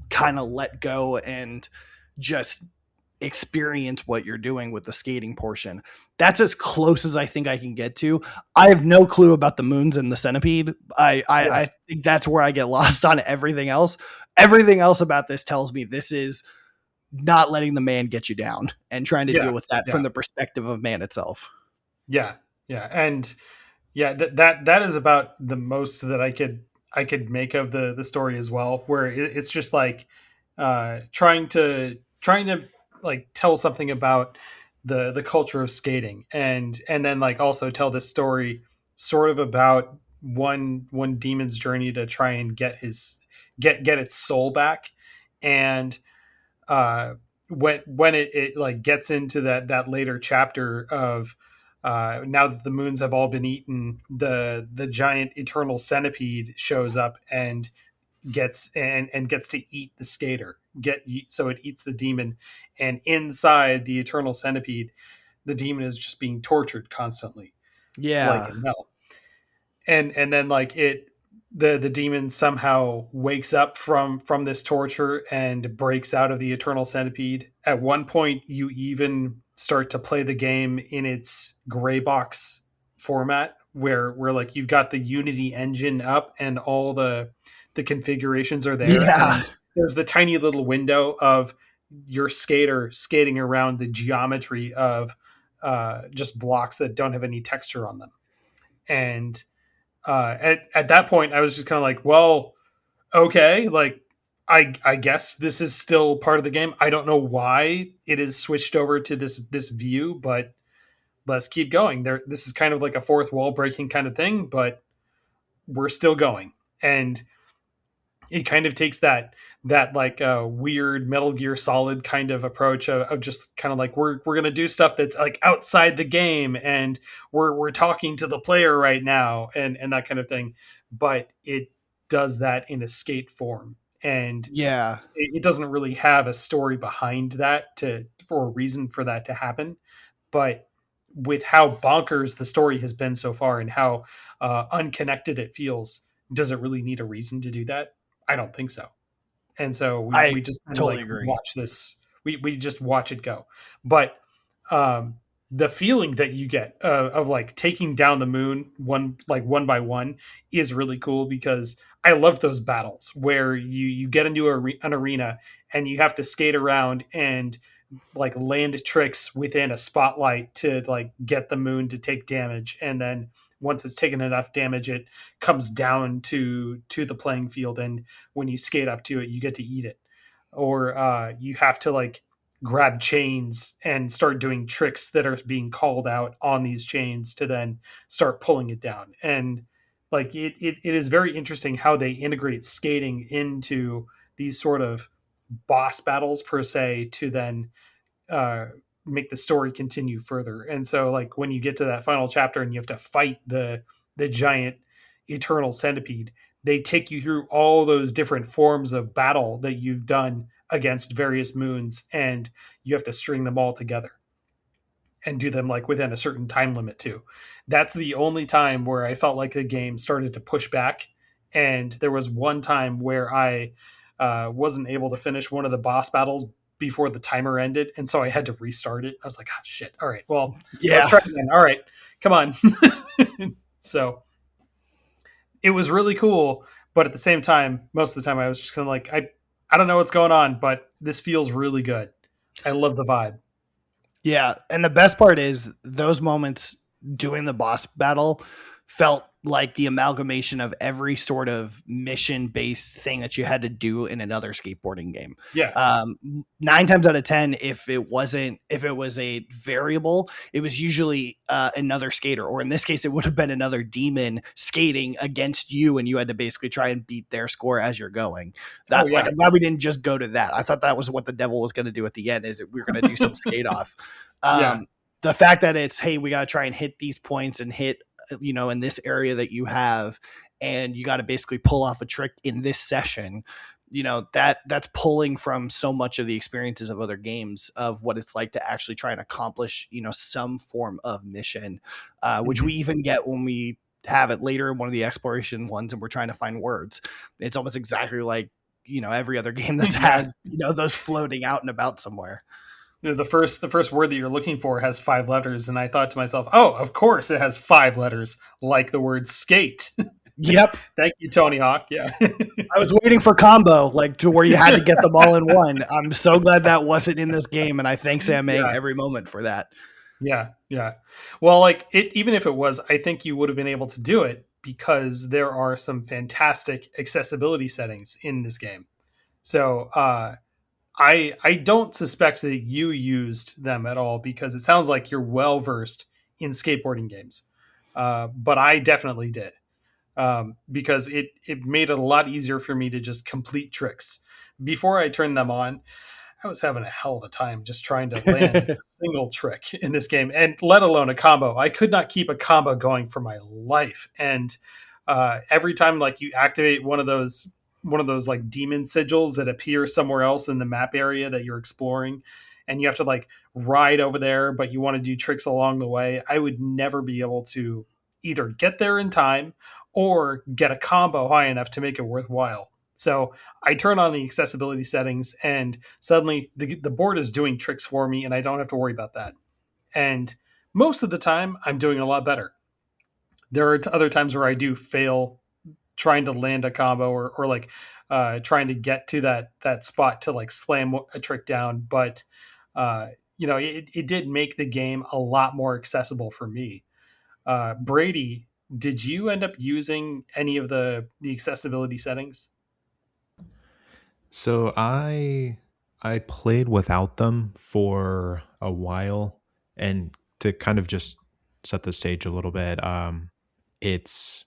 kind of let go and just experience what you're doing with the skating portion. That's as close as I think I can get to. I have no clue about the moons and the centipede. I think that's where I get lost on everything else. Everything else about this tells me this is not letting the man get you down and trying to deal with that from the perspective of man itself. Yeah. Yeah. And that is about the most that I could make of the story as well, where it's just like trying to like tell something about the culture of skating, and then like also tell this story sort of about one demon's journey to try and get its soul back. And when it like gets into that later chapter of now that the moons have all been eaten, the giant eternal centipede shows up and gets to eat the skater. So it eats the demon, and inside the eternal centipede, the demon is just being tortured constantly, like in hell. And then like the demon somehow wakes up from this torture and breaks out of the eternal centipede. At one point, you even start to play the game in its gray box format, where like you've got the Unity engine up and all the configurations are there. Yeah. And there's the tiny little window of your skater skating around the geometry of just blocks that don't have any texture on them. And at that point, I was just kind of like, well, okay, like I guess this is still part of the game. I don't know why it is switched over to this view, but let's keep going. This is kind of like a fourth wall breaking kind of thing, but we're still going. And it kind of takes that like weird Metal Gear Solid kind of approach of just kind of like we're gonna do stuff that's like outside the game, and we're talking to the player right now, and that kind of thing. But it does that in a skate form, and it doesn't really have a story behind that for a reason for that to happen. But with how bonkers the story has been so far and how unconnected it feels, does it really need a reason to do that? I don't think so. And so we just kind totally of like agree. watch this. We just watch it go. But the feeling that you get of like taking down the moon one by one is really cool, because I love those battles where you get into an arena and you have to skate around and like land tricks within a spotlight to like get the moon to take damage, and then once it's taken enough damage, it comes down to the playing field, and when you skate up to it, you get to eat it. Or you have to like grab chains and start doing tricks that are being called out on these chains to then start pulling it down. And like it is very interesting how they integrate skating into these sort of boss battles per se to then make the story continue further. And so like when you get to that final chapter and you have to fight the giant eternal centipede, they take you through all those different forms of battle that you've done against various moons, and you have to string them all together. and do them like within a certain time limit too. That's the only time where I felt like the game started to push back. And there was one time where I wasn't able to finish one of the boss battles before the timer ended, and so I had to restart it. I was like, "Oh shit! All right, well, let's Yeah. try again. All right, come on." So it was really cool, but at the same time, most of the time, I was just kind of like, I don't know what's going on, but this feels really good. I love the vibe. Yeah, and the best part is those moments doing the boss battle felt like the amalgamation of every sort of mission based thing that you had to do in another skateboarding game. Yeah. 9 times out of 10, if it was a variable, it was usually another skater, or in this case, it would have been another demon skating against you, and you had to basically try and beat their score as you're going. That, like, I'm glad we didn't just go to that. I thought that was what the devil was going to do at the end, is that we were going to do some skate off. Yeah. The fact that it's, hey, we got to try and hit these points and hit, in this area that you have, and you got to basically pull off a trick in this session, that's pulling from so much of the experiences of other games of what it's like to actually try and accomplish, some form of mission, which we even get when we have it later in one of the exploration ones and we're trying to find words. It's almost exactly like, every other game that's had, those floating out and about somewhere. The first word that you're looking for has 5 letters, and I thought to myself, oh, of course it has 5 letters, like the word skate. Yep. Thank you, Tony Hawk. Yeah. I was waiting for combo, like to where you had to get them all in one. I'm so glad that wasn't in this game, and I thank Sam Mang every moment for that. Yeah, yeah. Well, like even if it was, I think you would have been able to do it because there are some fantastic accessibility settings in this game. So I don't suspect that you used them at all because it sounds like you're well versed in skateboarding games. But I definitely did. Because it made it a lot easier for me to just complete tricks. Before I turned them on, I was having a hell of a time just trying to land a single trick in this game, and let alone a combo. I could not keep a combo going for my life. And every time like you activate one of those like demon sigils that appear somewhere else in the map area that you're exploring, and you have to like ride over there, but you want to do tricks along the way, I would never be able to either get there in time or get a combo high enough to make it worthwhile. So I turn on the accessibility settings, and suddenly the board is doing tricks for me, and I don't have to worry about that. And most of the time, I'm doing a lot better. There are other times where I do fail trying to land a combo, or like trying to get to that spot to like slam a trick down. But it did make the game a lot more accessible for me. Brady, did you end up using any of the accessibility settings? So I played without them for a while, and to kind of just set the stage a little bit, it's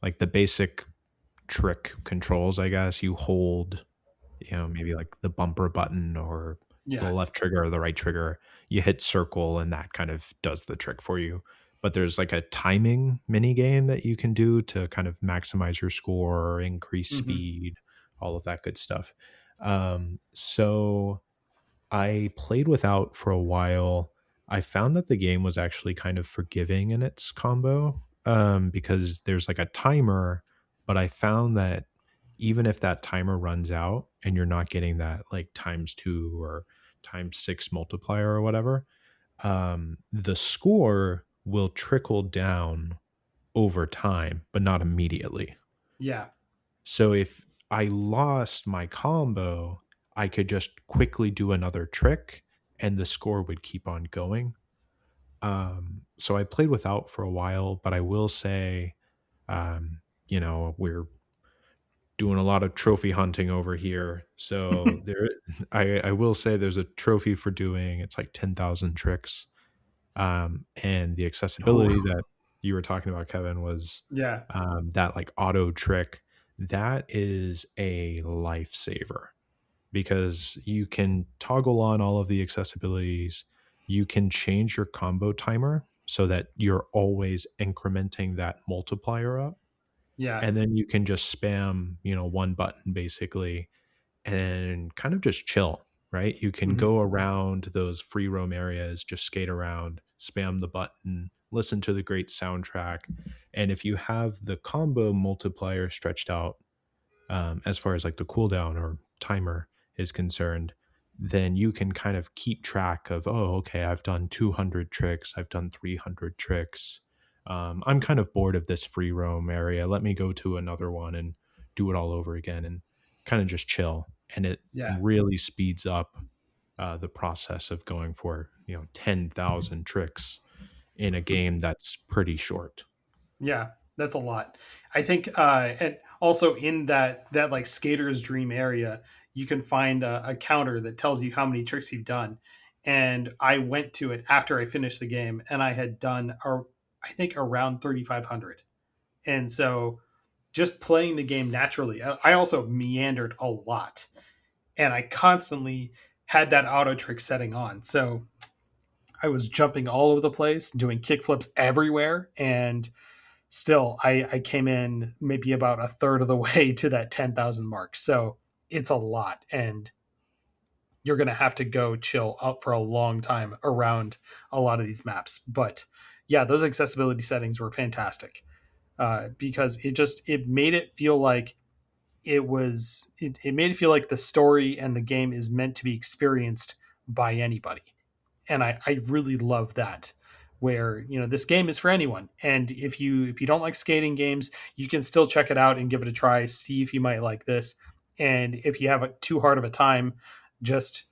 like the basic trick controls, I guess. You hold, maybe like the bumper button or the left trigger or the right trigger. You hit circle, and that kind of does the trick for you. But there's like a timing mini game that you can do to kind of maximize your score, increase speed, all of that good stuff. So I played without for a while. I found that the game was actually kind of forgiving in its combo, because there's like a timer, but I found that even if that timer runs out and you're not getting that like times 2 or times 6 multiplier or whatever, the score will trickle down over time, but not immediately. Yeah. So if I lost my combo, I could just quickly do another trick and the score would keep on going. So I played without for a while, but I will say, we're doing a lot of trophy hunting over here. So I will say there's a trophy for doing, it's like 10,000 tricks. And the accessibility that you were talking about, Kevin, was that like auto trick. That is a lifesaver because you can toggle on all of the accessibilities. You can change your combo timer so that you're always incrementing that multiplier up. Yeah. And then you can just spam, one button basically and kind of just chill. right? You can go around those free roam areas, just skate around, spam the button, listen to the great soundtrack. And if you have the combo multiplier stretched out, as far as like the cooldown or timer is concerned, then you can kind of keep track of, oh, okay, I've done 200 tricks, I've done 300 tricks. I'm kind of bored of this free roam area. Let me go to another one and do it all over again and kind of just chill. And it Yeah. really speeds up the process of going for 10,000 tricks in a game that's pretty short. Yeah, that's a lot. I think, and also in that like skater's dream area, you can find a counter that tells you how many tricks you've done. And I went to it after I finished the game, and I had done, I think, around 3,500. And so, just playing the game naturally, I also meandered a lot, and I constantly had that auto trick setting on. So I was jumping all over the place, doing kickflips everywhere, and still I came in maybe about a third of the way to that 10,000 mark. So it's a lot, and you're going to have to go chill out for a long time around a lot of these maps. But yeah, those accessibility settings were fantastic, because it made it feel like it made it feel like the story and the game is meant to be experienced by anybody. And I really love that, where this game is for anyone. And if you don't like skating games, you can still check it out and give it a try, see if you might like this. And if you have too hard of a time just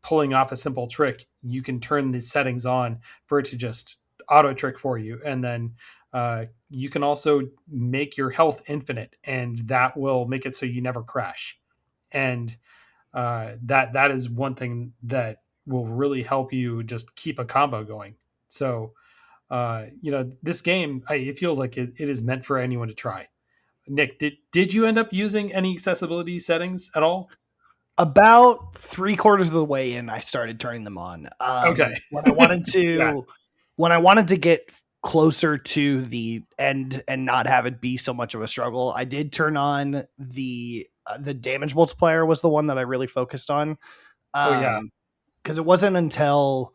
pulling off a simple trick, you can turn the settings on for it to just auto trick for you. And then you can also make your health infinite, and that will make it so you never crash. And that is one thing that will really help you just keep a combo going. So, this game, it feels like it is meant for anyone to try. Nick, did you end up using any accessibility settings at all? About 3/4 of the way in, I started turning them on. Okay. When I wanted to, Yeah. when I wanted to get closer to the end and not have it be so much of a struggle, I did turn on the damage multiplier was the one that I really focused on. Yeah. Because it wasn't until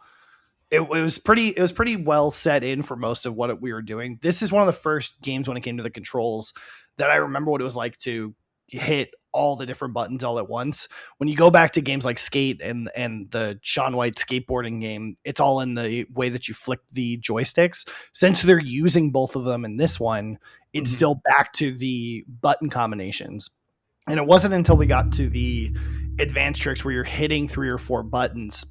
it was pretty well set in for most of what we were doing. This is one of the first games when it came to the controls that I remember what it was like to hit all the different buttons all at once. When you go back to games like Skate and the Shaun White skateboarding game, it's all in the way that you flick the joysticks. Since they're using both of them in this one, it's still back to the button combinations. And it wasn't until we got to the advanced tricks where you're hitting 3 or 4 buttons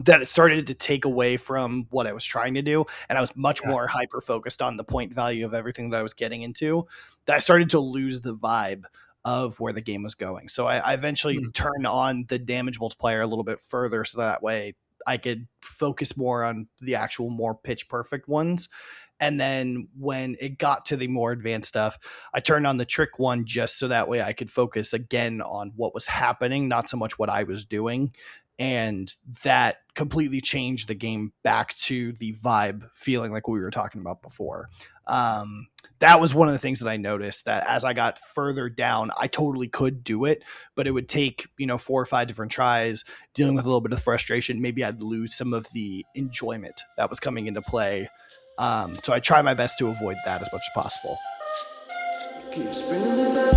that it started to take away from what I was trying to do. And I was much more hyper focused on the point value of everything that I was getting into, that I started to lose the vibe of where the game was going. So I eventually turned on the damage multiplier a little bit further, so that way I could focus more on the actual more pitch perfect ones. And then when it got to the more advanced stuff, I turned on the trick one just so that way I could focus again on what was happening, not so much what I was doing. And that completely changed the game back to the vibe feeling like we were talking about before. That was one of the things that I noticed, that as I got further down, I totally could do it, but it would take, 4 or 5 different tries, dealing with a little bit of frustration. Maybe I'd lose some of the enjoyment that was coming into play. So I try my best to avoid that as much as possible. Keeps bringing me back.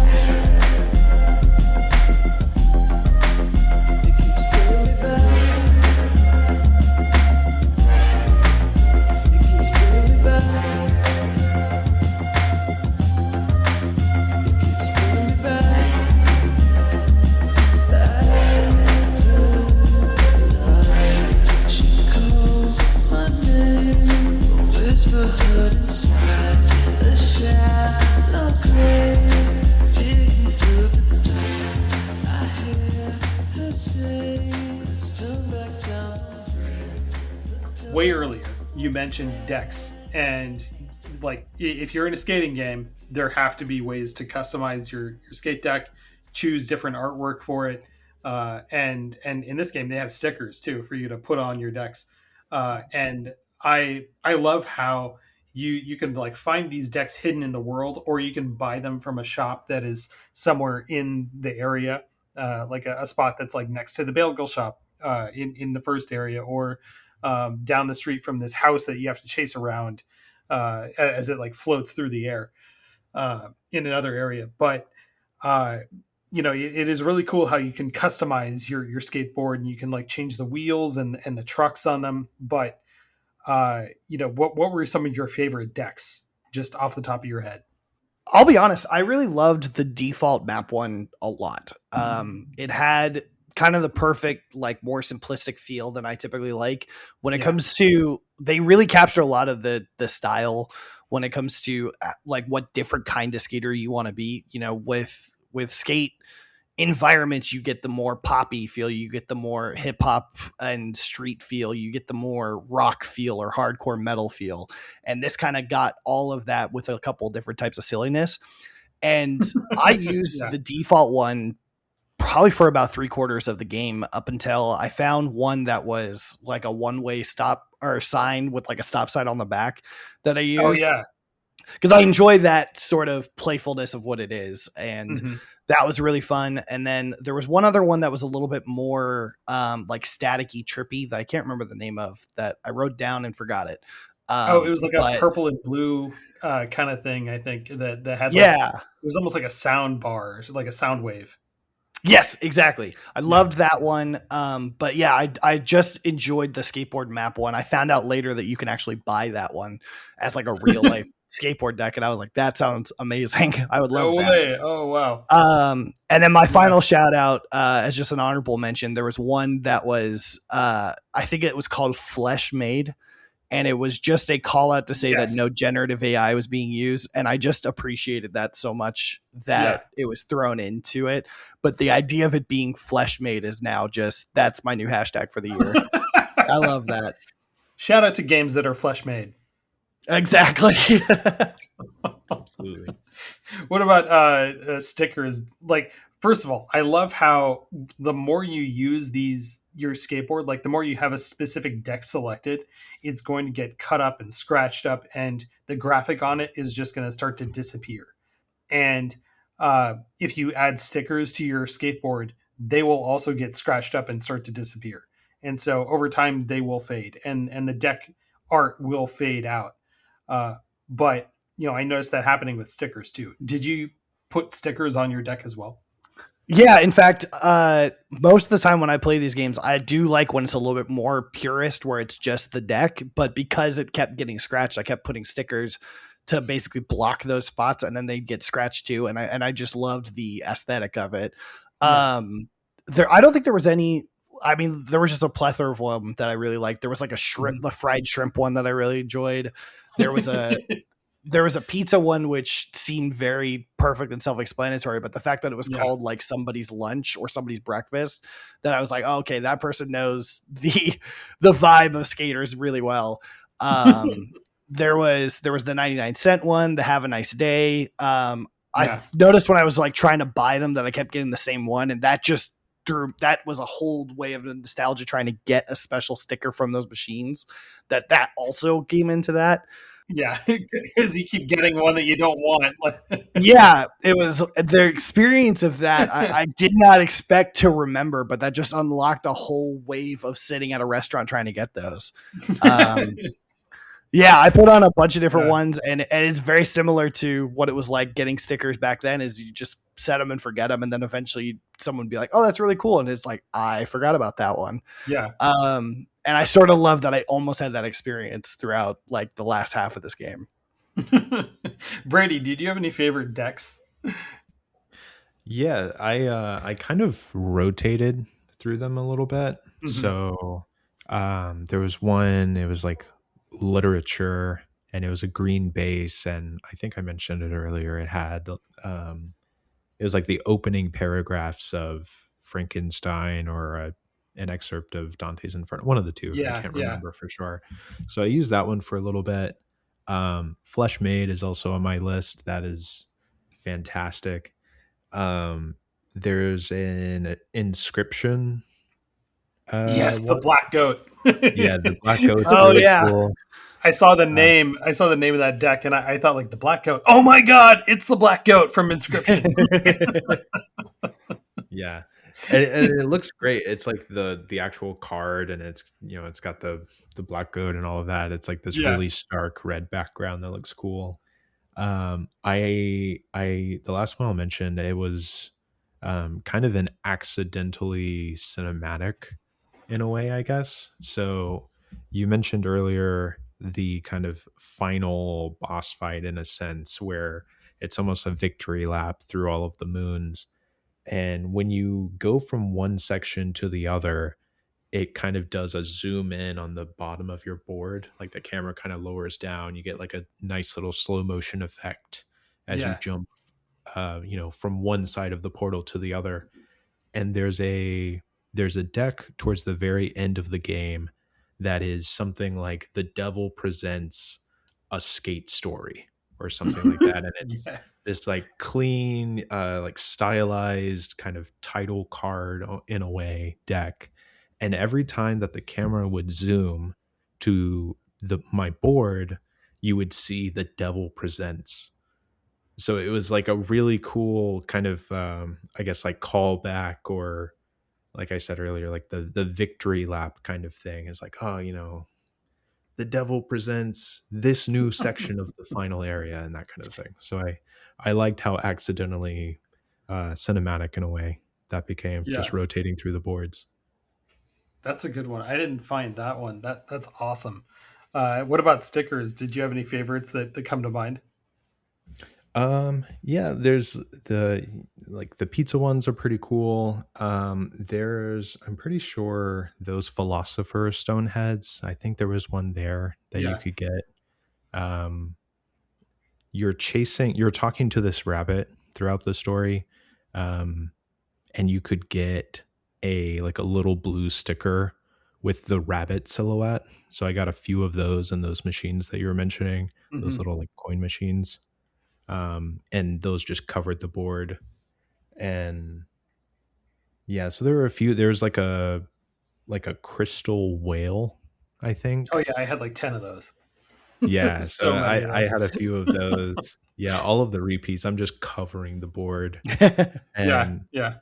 Way earlier, you mentioned decks, and like if you're in a skating game, there have to be ways to customize your skate deck, choose different artwork for it, and in this game they have stickers too for you to put on your decks, and I love how you can like find these decks hidden in the world, or you can buy them from a shop that is somewhere in the area, like a spot that's like next to the bagel shop in the first area, or down the street from this house that you have to chase around as it like floats through the air in another area. But it is really cool how you can customize your skateboard, and you can like change the wheels and the trucks on them. But what were some of your favorite decks, just off the top of your head? I'll be honest, I really loved the default map one a lot. It had kind of the perfect, like, more simplistic feel than I typically like when it comes to, they really capture a lot of the style when it comes to like what different kind of skater you want to be. With skate environments, you get the more poppy feel, you get the more hip hop and street feel, you get the more rock feel or hardcore metal feel. And this kind of got all of that with a couple different types of silliness. And I used the default one probably for about 3/4 of the game, up until I found one that was like a one-way stop or sign with like a stop sign on the back that I used. Oh yeah. Because I enjoy that sort of playfulness of what it is. And that was really fun. And then there was one other one that was a little bit more like staticky, trippy, that I can't remember the name of, that I wrote down and forgot it. It was like a purple and blue kind of thing, I think, that had it was almost like a sound bar, like a sound wave. Yes, exactly. I loved that one. But yeah, I just enjoyed the skateboard map one. I found out later that you can actually buy that one as like a real life skateboard deck. And I was like, that sounds amazing. I would love that. Oh, wow. And then my final shout out, as just an honorable mention, there was one that was, I think it was called Flesh Made. And it was just a call out to say that no generative AI was being used. And I just appreciated that so much that it was thrown into it. But the idea of it being flesh made is now just, that's my new hashtag for the year. I love that. Shout out to games that are flesh made. Exactly. Absolutely. What about stickers? Like, first of all, I love how the more you use your skateboard, like the more you have a specific deck selected, it's going to get cut up and scratched up, and the graphic on it is just going to start to disappear. And if you add stickers to your skateboard, they will also get scratched up and start to disappear. And so over time they will fade, and the deck art will fade out. But I noticed that happening with stickers too. Did you put stickers on your deck as well? Yeah, in fact, most of the time when I play these games, I do like when it's a little bit more purist, where it's just the deck. But because it kept getting scratched, I kept putting stickers to basically block those spots, and then they'd get scratched too. And I just loved the aesthetic of it. I don't think there was any. I mean, there was just a plethora of them that I really liked. There was like a fried shrimp one that I really enjoyed. There was a. There was a pizza one which seemed very perfect and self-explanatory, but the fact that it was called like somebody's lunch or somebody's breakfast, that I was like, oh, okay, that person knows the vibe of skaters really well. There was the 99-cent one, the Have a Nice Day. I noticed when I was like trying to buy them that I kept getting the same one, and that was a whole way of nostalgia, trying to get a special sticker from those machines. That also came into that. Yeah, because you keep getting one that you don't want. Yeah, it was the experience of that. I did not expect to remember, but that just unlocked a whole wave of sitting at a restaurant trying to get those. Yeah, I put on a bunch of different ones, and it's very similar to what it was like getting stickers back then. Is you just set them and forget them, and then eventually someone would be like, "Oh, that's really cool," and it's like, I forgot about that one. Yeah. And I sort of love that I almost had that experience throughout like the last half of this game. Brady, did you have any favorite decks? Yeah, I kind of rotated through them a little bit. Mm-hmm. So there was one, it was like literature, and it was a green base, and I think I mentioned it earlier. It had it was like the opening paragraphs of Frankenstein or an excerpt of Dante's Inferno, one of the two. I can't remember for sure. So I used that one for a little bit. Flesh Made is also on my list. That is fantastic. There's an inscription. The Black Goat. Yeah, the Black Goat. Oh, really cool. I saw the name. I saw the name of that deck, and I thought, like, the Black Goat. Oh my God, it's the Black Goat from Inscription. Yeah. and it looks great. It's like the actual card, and it's it's got the black goat and all of that. It's like this Yeah. really stark red background that looks cool. The last one I'll mention, it was kind of an accidentally cinematic in a way, I guess. So you mentioned earlier the kind of final boss fight in a sense where it's almost a victory lap through all of the moons. And when you go from one section to the other, it kind of does a zoom in on the bottom of your board. Like the camera kind of lowers down. You get like a nice little slow motion effect as you Yeah. jump, from one side of the portal to the other. And there's a deck towards the very end of the game that is something like the devil presents a skate story or something like that, and it's Yeah. this like clean like stylized kind of title card in a way deck, and every time that the camera would zoom to my board, you would see the devil presents. So it was like a really cool kind of I guess like callback, or like I said earlier, like the victory lap kind of thing is like, oh, the devil presents this new section of the final area and that kind of thing. So I liked how accidentally cinematic in a way that became, Yeah. just rotating through the boards. That's a good one. I didn't find that one. That's awesome. What about stickers? Did you have any favorites that come to mind? Yeah, there's the pizza ones are pretty cool. I'm pretty sure those philosopher stone heads, I think there was one there that you Yeah. could get. Um you're talking to this rabbit throughout the story. Um and you could get a little blue sticker with the rabbit silhouette. So I got a few of those in those machines that you were mentioning, those Hmm. little like coin machines. And those just covered the board. And yeah, so there were a few. There's like a crystal whale, I Oh think. yeah, I had like 10 of those. Yeah, There's so so many of I those. had a few of those. Yeah, all of the repeats. I'm just covering the board. Yeah. And Yeah.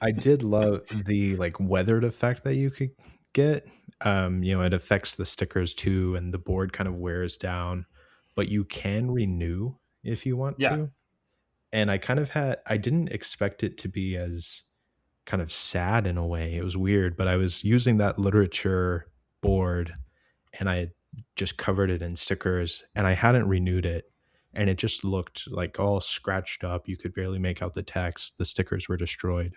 I did love the like weathered effect that you could get. It affects the stickers too, and the board kind of wears down, but you can renew if you want Yeah. to. And I didn't expect it to be as kind of sad in a way. It was weird, but I was using that literature board, and I had just covered it in stickers, and I hadn't renewed it, and it just looked like all scratched up. You could barely make out the text. The stickers were destroyed.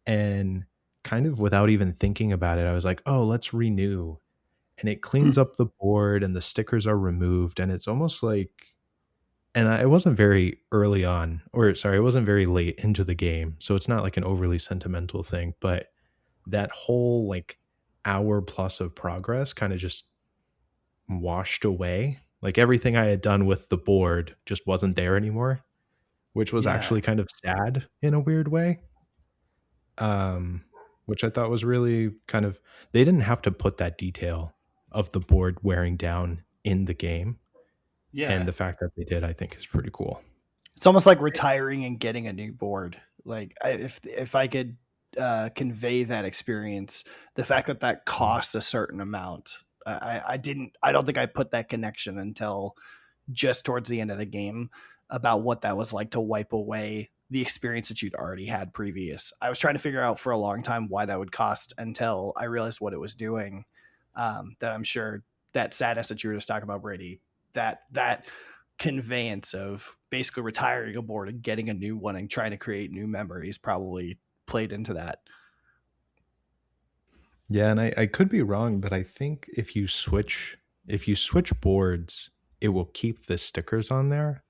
And kind of without even thinking about it, I was like, "Oh, let's renew." And it cleans up the board and the stickers are removed, and it's almost like, it wasn't very early on, or sorry, it wasn't very late into the game, so it's not like an overly sentimental thing, but that whole like hour plus of progress kind of just washed away. Like everything I had done with the board just wasn't there anymore, which was Yeah. actually kind of sad in a weird way. Um, which I thought was really kind of, they didn't have to put that detail of the board wearing down in the game, and Yeah. the fact that they did, I think, is pretty cool. It's almost like retiring and getting a new board. Like if I could convey that experience, the fact that that costs a certain amount, I don't think I put that connection until just towards the end of the game about what that was like to wipe away the experience that you'd already had previous. I was trying to figure out for a long time why that would cost until I realized what it was doing. That I'm sure that sadness that you were just talking about, Brady, that conveyance of basically retiring a board and getting a new one and trying to create new memories probably played into that. Yeah, and I could be wrong, but I think if you switch boards, it will keep the stickers on there.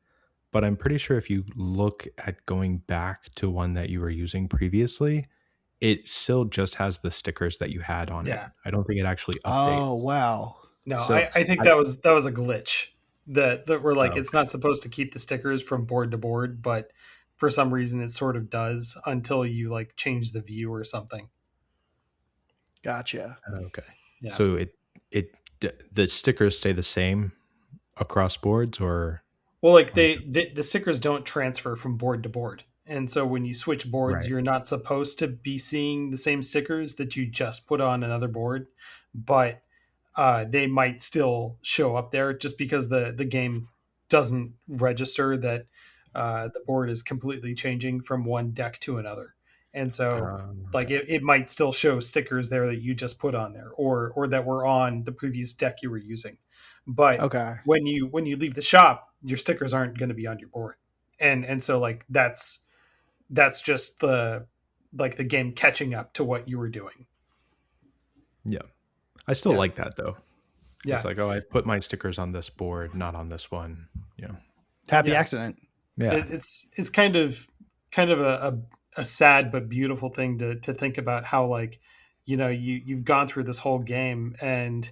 But I'm pretty sure if you look at going back to one that you were using previously, it still just has the stickers that you had on it. Yeah. I don't think it actually Oh, updates. wow. No, So I think I that was a glitch. That we're like, oh, it's not supposed to keep the stickers from board to board, but for some reason it sort of does until you like change the view or something. Gotcha. okay. Yeah. So the stickers stay the same across boards, or Well, like like the stickers don't transfer from board to board. And so when you switch boards, Right. you're not supposed to be seeing the same stickers that you just put on another board, but they might still show up there just because the game doesn't register that the board is completely changing from one deck to another. And so like Okay. it might still show stickers there that you just put on there or that were on the previous deck you were using. But Okay. when you leave the shop, your stickers aren't going to be on your board. And so like that's just the game catching up to what you were doing. Yeah. I still Yeah. like that though. Yeah. It's like, oh, I put my stickers on this board, not on this one. Yeah. Happy Yeah. accident. Yeah. It's kind of a sad but beautiful thing to think about how like, you've gone through this whole game and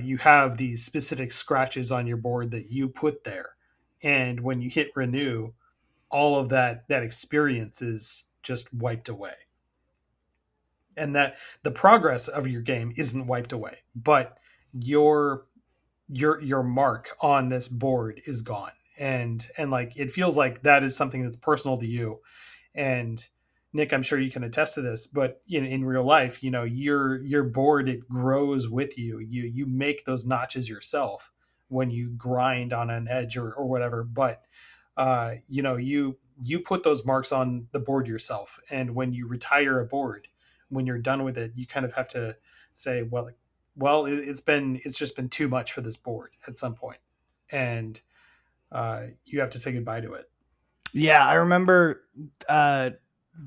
you have these specific scratches on your board that you put there. And when you hit renew, all of that experience is just wiped away. And that the progress of your game isn't wiped away, but your mark on this board is gone. And like it feels like that is something that's personal to you. And Nick, I'm sure you can attest to this, but in real life, your board, it grows with you. You make those notches yourself when you grind on an edge or whatever. But you put those marks on the board yourself. And when you retire a board, when you're done with it, you kind of have to say, it's just been too much for this board at some point, and you have to say goodbye to it. Yeah, I remember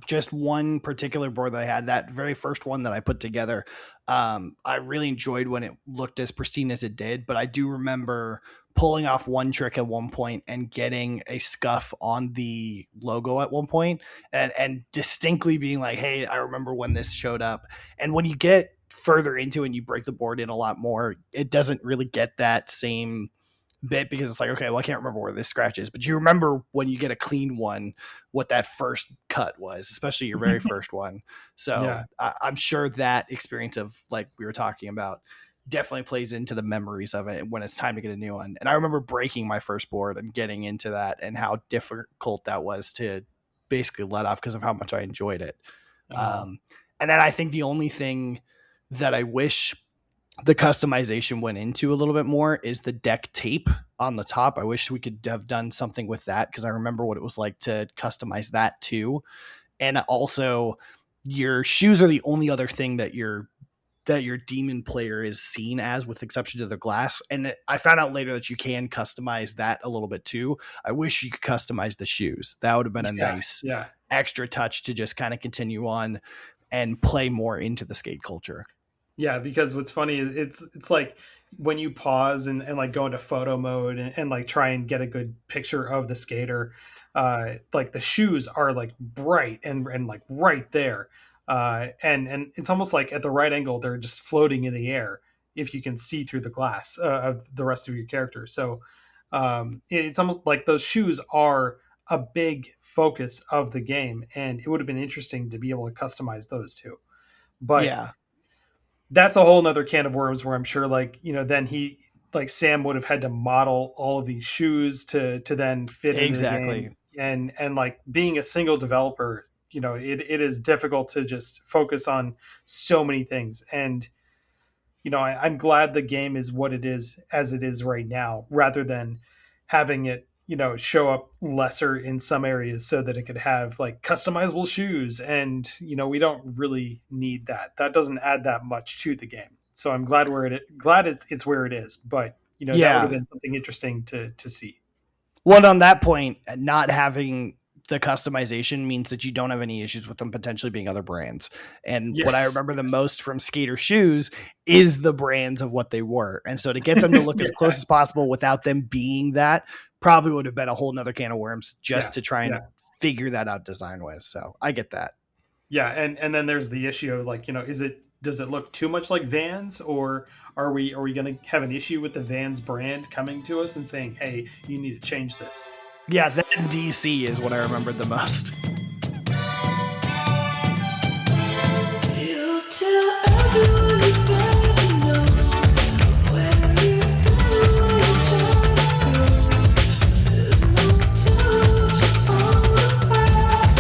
just one particular board that I had, that very first one that I put together. I really enjoyed when it looked as pristine as it did, but I do remember pulling off one trick at one point and getting a scuff on the logo at one point and distinctly being like, hey, I remember when this showed up. And when you get further into it and you break the board in a lot more, it doesn't really get that same bit because it's like, okay, well, I can't remember where this scratch is, but you remember when you get a clean one, what that first cut was, especially your very first one. So Yeah. I'm sure that experience of like we were talking about definitely plays into the memories of it when it's time to get a new one. And I remember breaking my first board and getting into that and how difficult that was to basically let off because of how much I enjoyed it. And then I think the only thing that I wish the customization went into a little bit more is the deck tape on the top. I wish we could have done something with that because I remember what it was like to customize that too. And also your shoes are the only other thing that your demon player is seen as, with exception to the glass. And I found out later that you can customize that a little bit too. I wish you could customize the shoes. That would have been a nice extra touch to just kind of continue on and play more into the skate culture. Yeah, because what's funny is it's like when you pause and like go into photo mode and like try and get a good picture of the skater, like the shoes are like bright and like right there. And it's almost like at the right angle, they're just floating in the air if you can see through the glass of the rest of your character. So it's almost like those shoes are a big focus of the game, and it would have been interesting to be able to customize those too. But yeah, that's a whole nother can of worms where I'm sure then Sam would have had to model all of these shoes to then fit in exactly. the game. And like being a single developer, it is difficult to just focus on so many things. And, I'm glad the game is what it is as it is right now, rather than having it, show up lesser in some areas so that it could have like customizable shoes. And, we don't really need that. That doesn't add that much to the game. So I'm glad it's where it is, but that would have been something interesting to see. Well, on that point, not having the customization means that you don't have any issues with them potentially being other brands. And what I remember the most from skater shoes is the brands of what they were. And so to get them to look as close as possible without them being that probably would have been a whole nother can of worms just to try and figure that out design wise. So I get that. Yeah. And then there's the issue of like, does it look too much like Vans, or are we going to have an issue with the Vans brand coming to us and saying, hey, you need to change this? Yeah, that DC is what I remembered the most. You tell everyone you better know where you go. There's no touch on the back.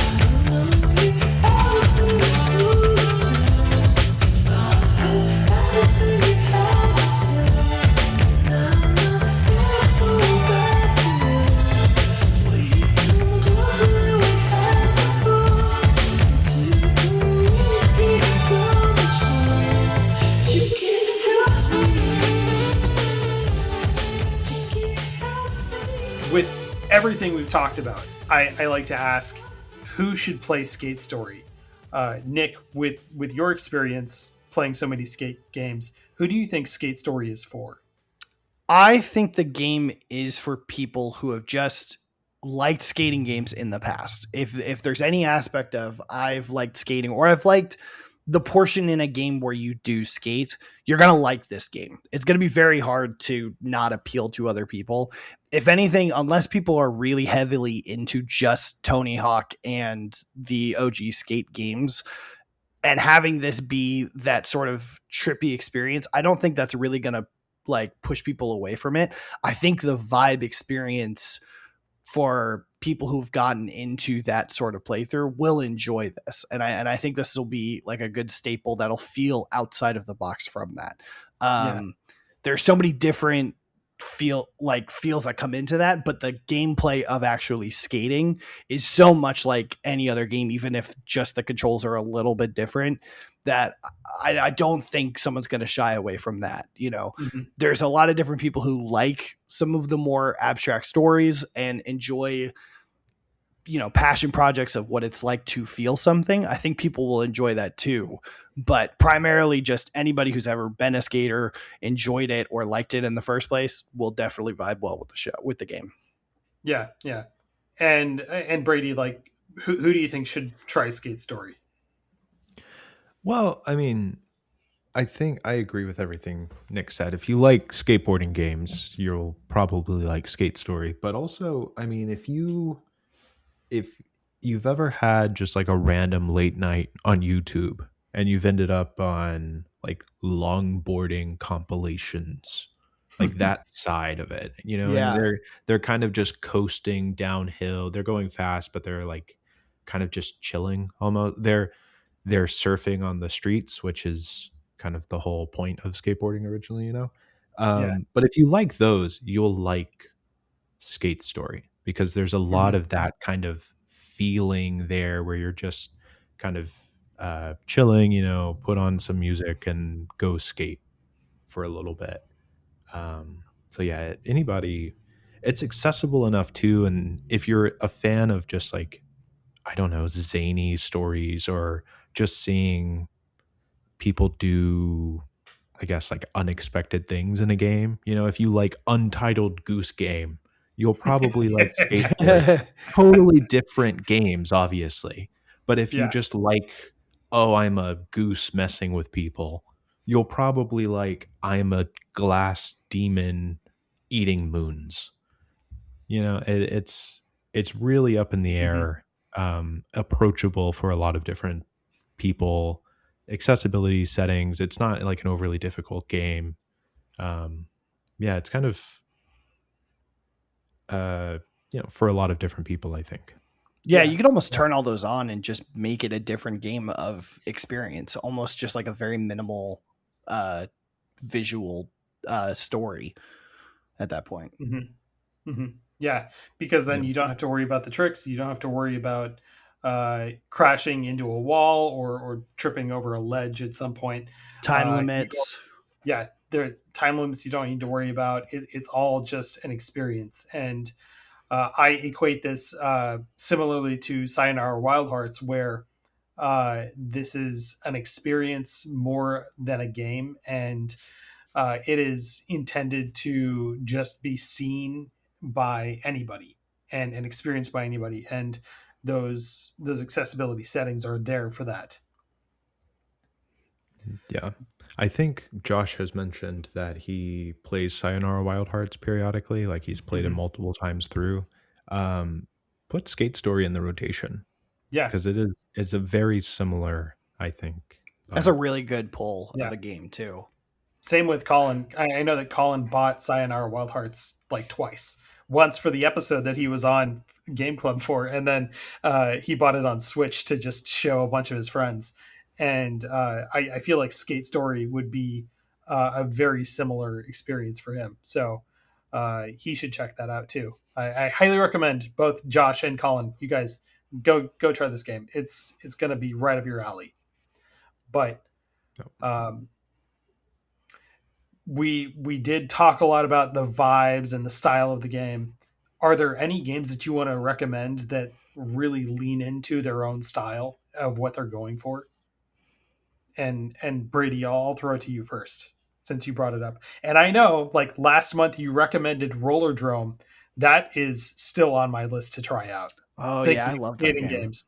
everything we've talked about, I like to ask, who should play Skate Story? Nick, with your experience playing so many skate games, who do you think Skate Story is for? I think the game is for people who have just liked skating games in the past. If there's any aspect of I've liked skating or I've liked the portion in a game where you do skate, you're going to like this game. It's going to be very hard to not appeal to other people. If anything, unless people are really heavily into just Tony Hawk and the OG skate games, and having this be that sort of trippy experience, I don't think that's really going to like push people away from it. I think the vibe experience for people who've gotten into that sort of playthrough will enjoy this. And I think this will be like a good staple that'll feel outside of the box from that. There's so many different feels that come into that, but the gameplay of actually skating is so much like any other game, even if just the controls are a little bit different, that I don't think someone's going to shy away from that. There's a lot of different people who like some of the more abstract stories and enjoy passion projects of what it's like to feel something. I think people will enjoy that too, but primarily just anybody who's ever been a skater, enjoyed it or liked it in the first place will definitely vibe well with the game. Yeah. And Brady, like, who do you think should try Skate Story? Well, I mean, I think I agree with everything Nick said. If you like skateboarding games, you'll probably like Skate Story. But also, I mean, if you've ever had just like a random late night on YouTube and you've ended up on like longboarding compilations, like that side of it, Yeah. and they're kind of just coasting downhill. They're going fast, but they're like kind of just chilling almost. They're surfing on the streets, which is kind of the whole point of skateboarding originally. Yeah. But if you like those, you'll like Skate Story because there's a lot of that kind of feeling there where you're just kind of chilling, put on some music and go skate for a little bit. So yeah, anybody, it's accessible enough too. And if you're a fan of just like, I don't know, zany stories or just seeing people do, I guess, like unexpected things in a game, if you like Untitled Goose Game, you'll probably like Skateboard. Totally different games, obviously. But if you Yeah. just like, oh, I'm a goose messing with people, you'll probably like, I'm a glass demon eating moons. It's really up in the air, approachable for a lot of different people, accessibility settings. It's not like an overly difficult game. Yeah, it's kind of for a lot of different people, I think. Yeah, you can almost turn all those on and just make it a different game of experience, almost just like a very minimal visual story at that point. Yeah, because then you don't have to worry about the tricks. You don't have to worry about crashing into a wall or tripping over a ledge at some point. Time limits. Yeah, there are time limits you don't need to worry about. It's all just an experience. And I equate this similarly to Sayonara Wild Hearts, where this is an experience more than a game, and it is intended to just be seen by anybody and experienced by anybody. And those accessibility settings are there for that. Yeah. I think Josh has mentioned that he plays Sayonara Wild Hearts periodically, like he's played it multiple times through. Put Skate Story in the rotation. Yeah. Because it's a very similar, I think. That's a really good pull of a game too. Same with Colin. I know that Colin bought Sayonara Wild Hearts like twice. Once for the episode that he was on Game Club for, and then he bought it on Switch to just show a bunch of his friends. And I feel like Skate Story would be a very similar experience for him. So he should check that out too. I highly recommend both Josh and Colin. You guys go try this game. It's going to be right up your alley. But we did talk a lot about the vibes and the style of the game. are there any games that you want to recommend that really lean into their own style of what they're going for? And Brady, I'll throw it to you first since you brought it up. And I know, like last month, you recommended Roller Drome. That is still on my list to try out. Oh Thank yeah, I you, love that skating game. games.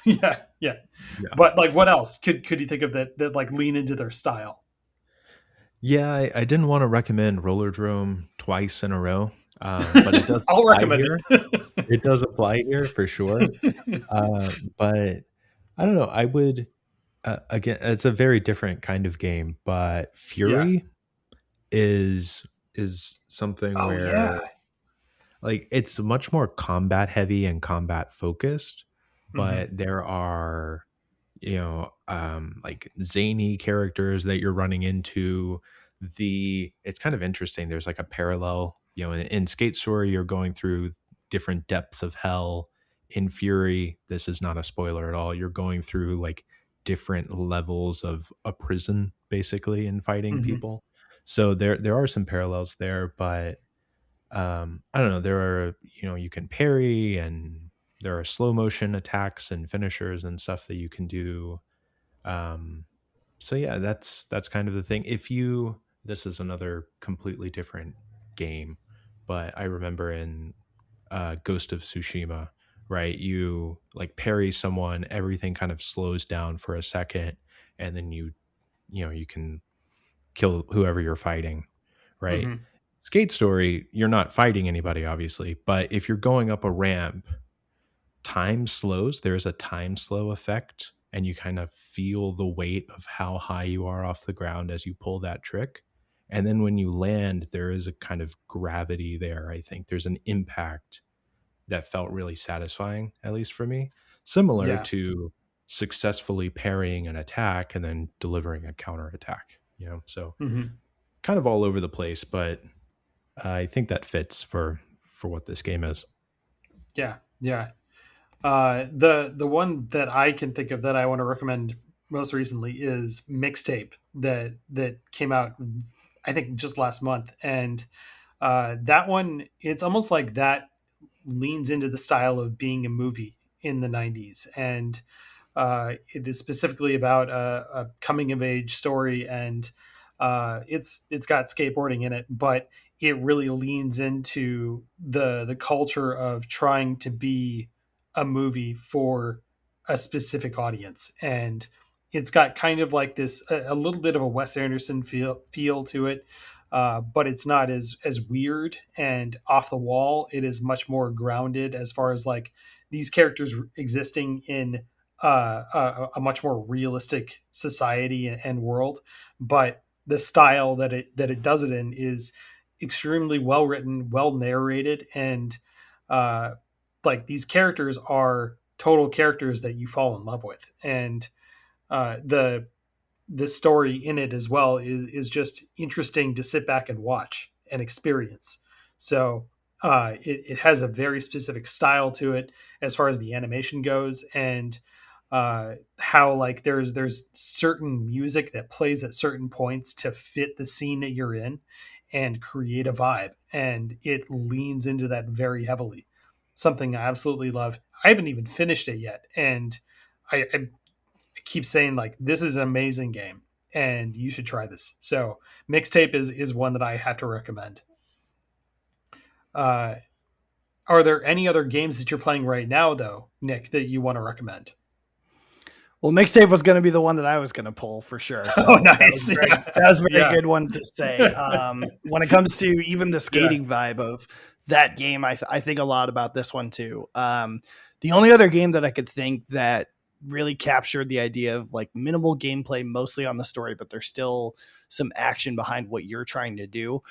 Yeah, yeah. Yeah. But like, what else could you think of that like lean into their style? Yeah, I didn't want to recommend Rollerdrome twice in a row, but it does I'll apply recommend here. it. It does apply here for sure. But I don't know. I would again. It's a very different kind of game, but Yeah. Fury is something Oh yeah. where like it's much more combat heavy and combat focused, Hmm. but there are like zany characters that you're running into. It's kind of interesting. There's like a parallel, in Skate Story you're going through different depths of hell. In Fury, this is not a spoiler at all, you're going through like different levels of a prison basically and fighting Hmm. people. So there are some parallels there, but I don't know, there are, you can parry, and there are slow motion attacks and finishers and stuff that you can do. um so yeah, that's kind of the thing. If you This is another completely different game, but I remember in Ghost of Tsushima, right, you like parry someone, everything kind of slows down for a second, and then you can kill whoever you're fighting, right? Hmm. Skate Story, you're not fighting anybody obviously, but if you're going up a ramp, time slows. There's a time slow effect, and you kind of feel the weight of how high you are off the ground as you pull that trick. And then when you land, there is a kind of gravity there. I think there's an impact that felt really satisfying, at least for me, similar Yeah. to successfully parrying an attack and then delivering a counter attack. So Hmm. kind of all over the place, but I think that fits for what this game is. Yeah. Yeah. The one that I can think of that I want to recommend most recently is Mixtape that came out, I think, just last month. And that one, it's almost like that leans into the style of being a movie in the 90s. And it is specifically about a coming of age story, and it's got skateboarding in it, but it really leans into the culture of trying to be a movie for a specific audience. And it's got kind of like this a little bit of a Wes Anderson feel to it, but it's not as weird and off the wall. It is much more grounded as far as like these characters existing in a much more realistic society and world. But the style that it does it in is extremely well written, well narrated, and uh, like these characters are total characters that you fall in love with. And the story in it as well is just interesting to sit back and watch and experience. So it has a very specific style to it as far as the animation goes, and how like there's certain music that plays at certain points to fit the scene that you're in and create a vibe, and it leans into that very heavily. Something I absolutely love. I haven't even finished it yet, and I keep saying like this is an amazing game and you should try this. So Mixtape is one that I have to recommend. Uh, are there any other games that you're playing right now though, Nick, that you want to recommend? Well, Mixtape was going to be the one that I was going to pull for sure. So Oh, that was nice. very, Yeah. that was a very Yeah. good one to say. When it comes to even the skating vibe of that game, I think a lot about this one too. The only other game that I could think that really captured the idea of like minimal gameplay, mostly on the story, but there's still some action behind what you're trying to do,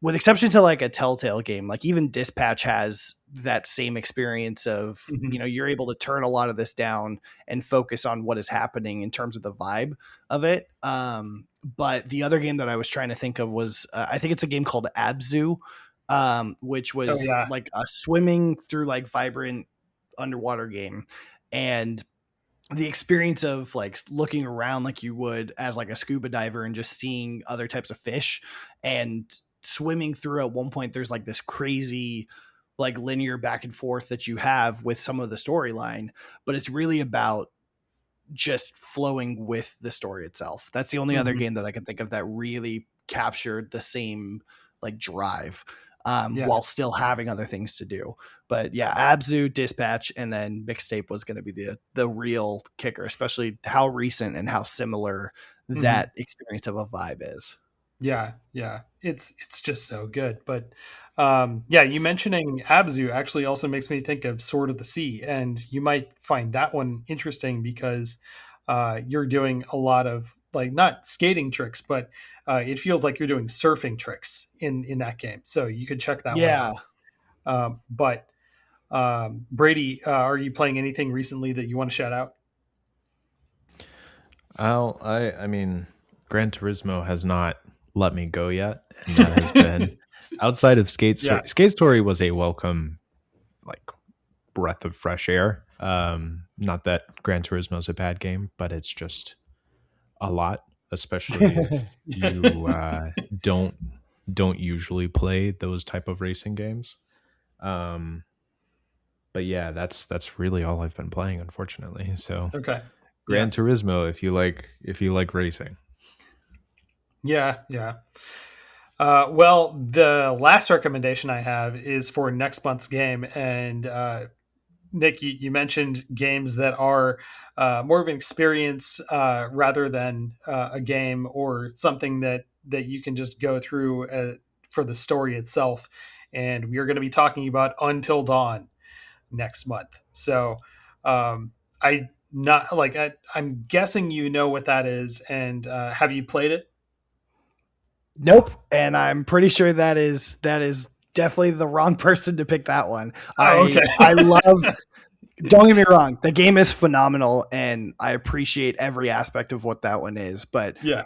with exception to like a Telltale game, like even Dispatch has that same experience of, Mhm. you're able to turn a lot of this down and focus on what is happening in terms of the vibe of it. But the other game that I was trying to think of was, I think it's a game called Abzu, which Oh was yeah. like a swimming through like vibrant underwater game. And the experience of like looking around like you would as like a scuba diver and just seeing other types of fish and swimming through, at one point there's like this crazy like linear back and forth that you have with some of the storyline, but it's really about just flowing with the story itself. That's the only other Mhm. game that I can think of that really captured the same like drive, Yeah. while still having other things to do. But yeah, Abzu, Dispatch, and then Mixtape was going to be the real kicker, especially how recent and how similar Mhm. that experience of a vibe is. Yeah, yeah. It's just so good. But yeah, you mentioning Abzu actually also makes me think of Sword of the Sea, and you might find that one interesting because you're doing a lot of like not skating tricks, but it feels like you're doing surfing tricks in that game. So you could check that one Yeah. out. But Brady, are you playing anything recently that you want to shout out? I mean, Gran Turismo has not let me go yet, and that has been outside of Skate Story. Yeah. Skate Story was a welcome like breath of fresh air. Not that Gran Turismo is a bad game, but it's just a lot, especially if you don't usually play those type of racing games. Um, but yeah, that's really all I've been playing, unfortunately. So Okay. Yeah. Gran Turismo, if you like racing. Yeah. Yeah. Well, the last recommendation I have is for next month's game. And Nick, you mentioned games that are more of an experience rather than a game or something that you can just go through for the story itself. And we are going to be talking about Until Dawn next month. So I not like I'm guessing you know what that is, and have you played it? Nope. And I'm pretty sure that is definitely the wrong person to pick that one. Oh, I okay. love, don't get me wrong, the game is phenomenal and I appreciate every aspect of what that one is. But Yeah.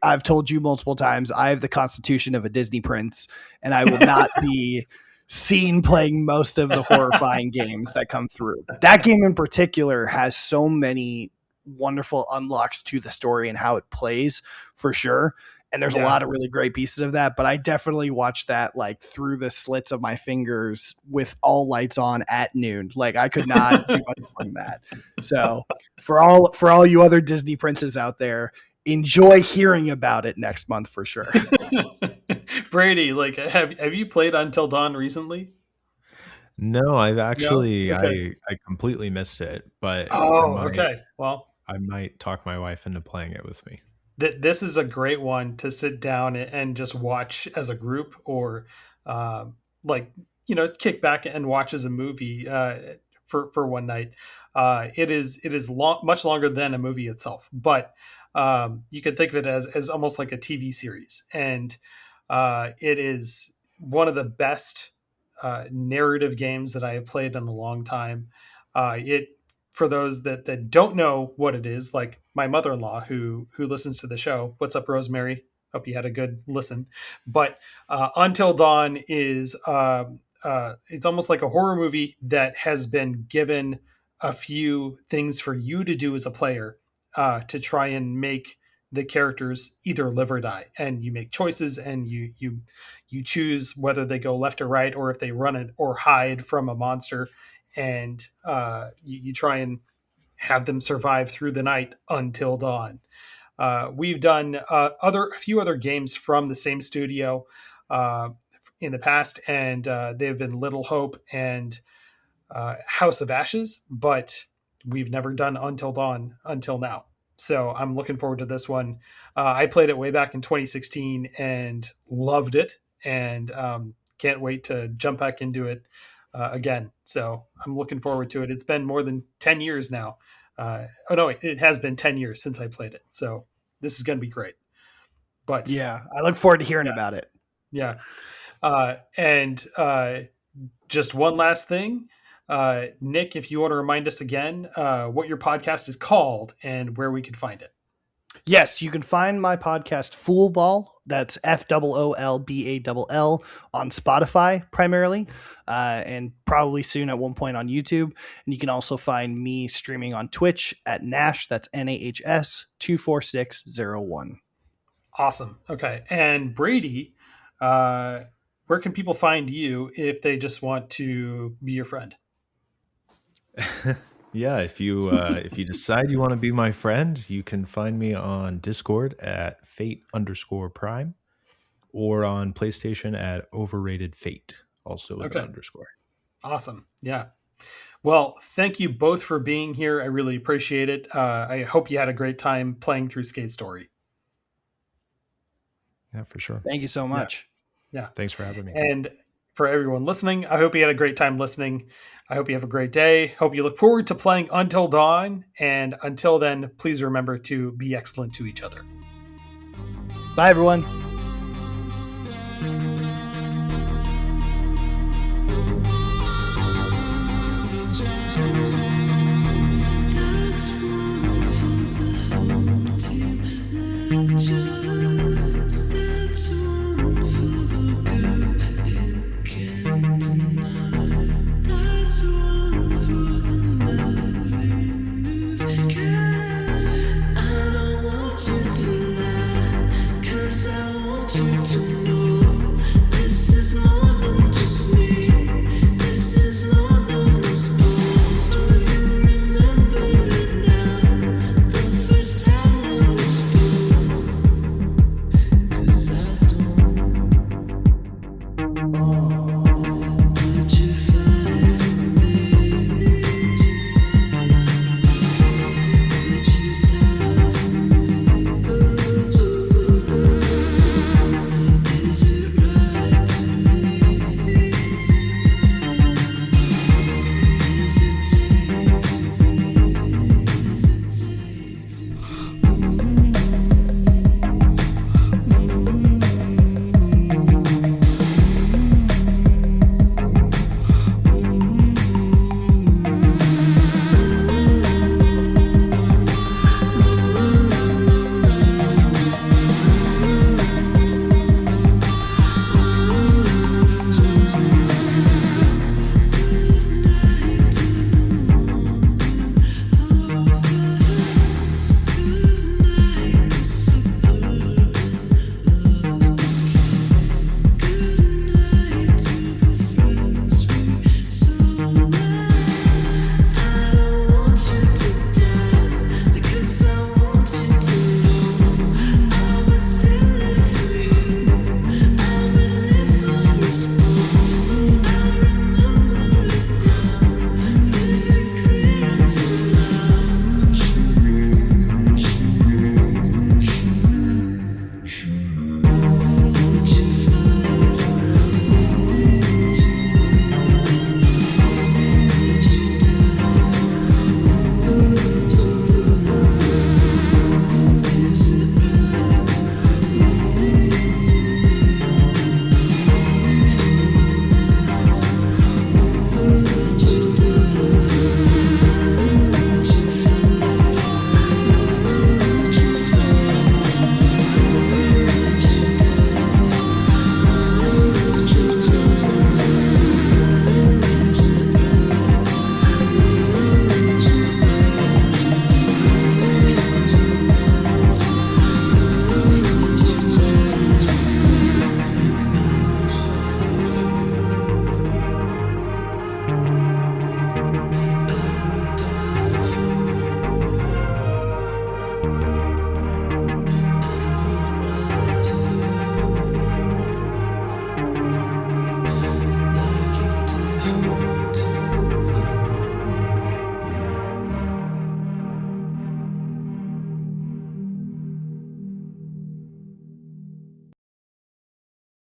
I've told you multiple times, I have the constitution of a Disney prince, and I will not be seen playing most of the horrifying games that come through. That game in particular has so many wonderful unlocks to the story and how it plays, for sure. And there's a Yeah. lot of really great pieces of that, but I definitely watched that like through the slits of my fingers with all lights on at noon. Like I could not do much more than that. So for all you other Disney princes out there, enjoy hearing about it next month for sure. Brady, like have you played Until Dawn recently? No, I've No? actually Okay. I completely missed it, but Oh, okay. Well, I might talk my wife into playing it with me. this is a great one to sit down and just watch as a group or like kick back and watch as a movie for one night. It is much longer than a movie itself, but you could think of it as almost like a TV series, and it is one of the best narrative games that I have played in a long time. It For those that don't know what it is, like my mother-in-law who listens to the show. What's up, Rosemary? Hope you had a good listen. But Until Dawn is it's almost like a horror movie that has been given a few things for you to do as a player to try and make the characters either live or die, and you make choices, and you choose whether they go left or right, or if they run it or hide from a monster, and you try and have them survive through the night until dawn. We've done a few other games from the same studio uh, in the past, and they've been Little Hope and House of Ashes, but we've never done Until Dawn until now. So I'm looking forward to this one. I played it way back in 2016 and loved it, and can't wait to jump back into it again. So I'm looking forward to it. It's been more than 10 years now. Oh no, it has been 10 years since I played it. So this is going to be great. But Yeah, I look forward to hearing yeah, about it. yeah. And just one last thing. Nick, if you want to remind us again what your podcast is called and where we could find it. Yes, you can find my podcast Fool Ball. That's FOOLBALL on Spotify primarily, and probably soon at one point on YouTube. And you can also find me streaming on Twitch at Nash. That's NAHS 24601. Awesome. Okay. And Brady, uh, where can people find you if they just want to be your friend? Yeah, if you decide you want to be my friend, you can find me on Discord at Fate_Prime or on PlayStation at Overrated Fate, also with an Okay. underscore. Awesome. Yeah. Well, thank you both for being here. I really appreciate it. I hope you had a great time playing through Skate Story. Yeah, for sure. Thank you so much. Yeah. Thanks for having me. And for everyone listening, I hope you had a great time listening. I hope you have a great day. Hope you look forward to playing Until Dawn. And until then, please remember to be excellent to each other. Bye, everyone. Thank you.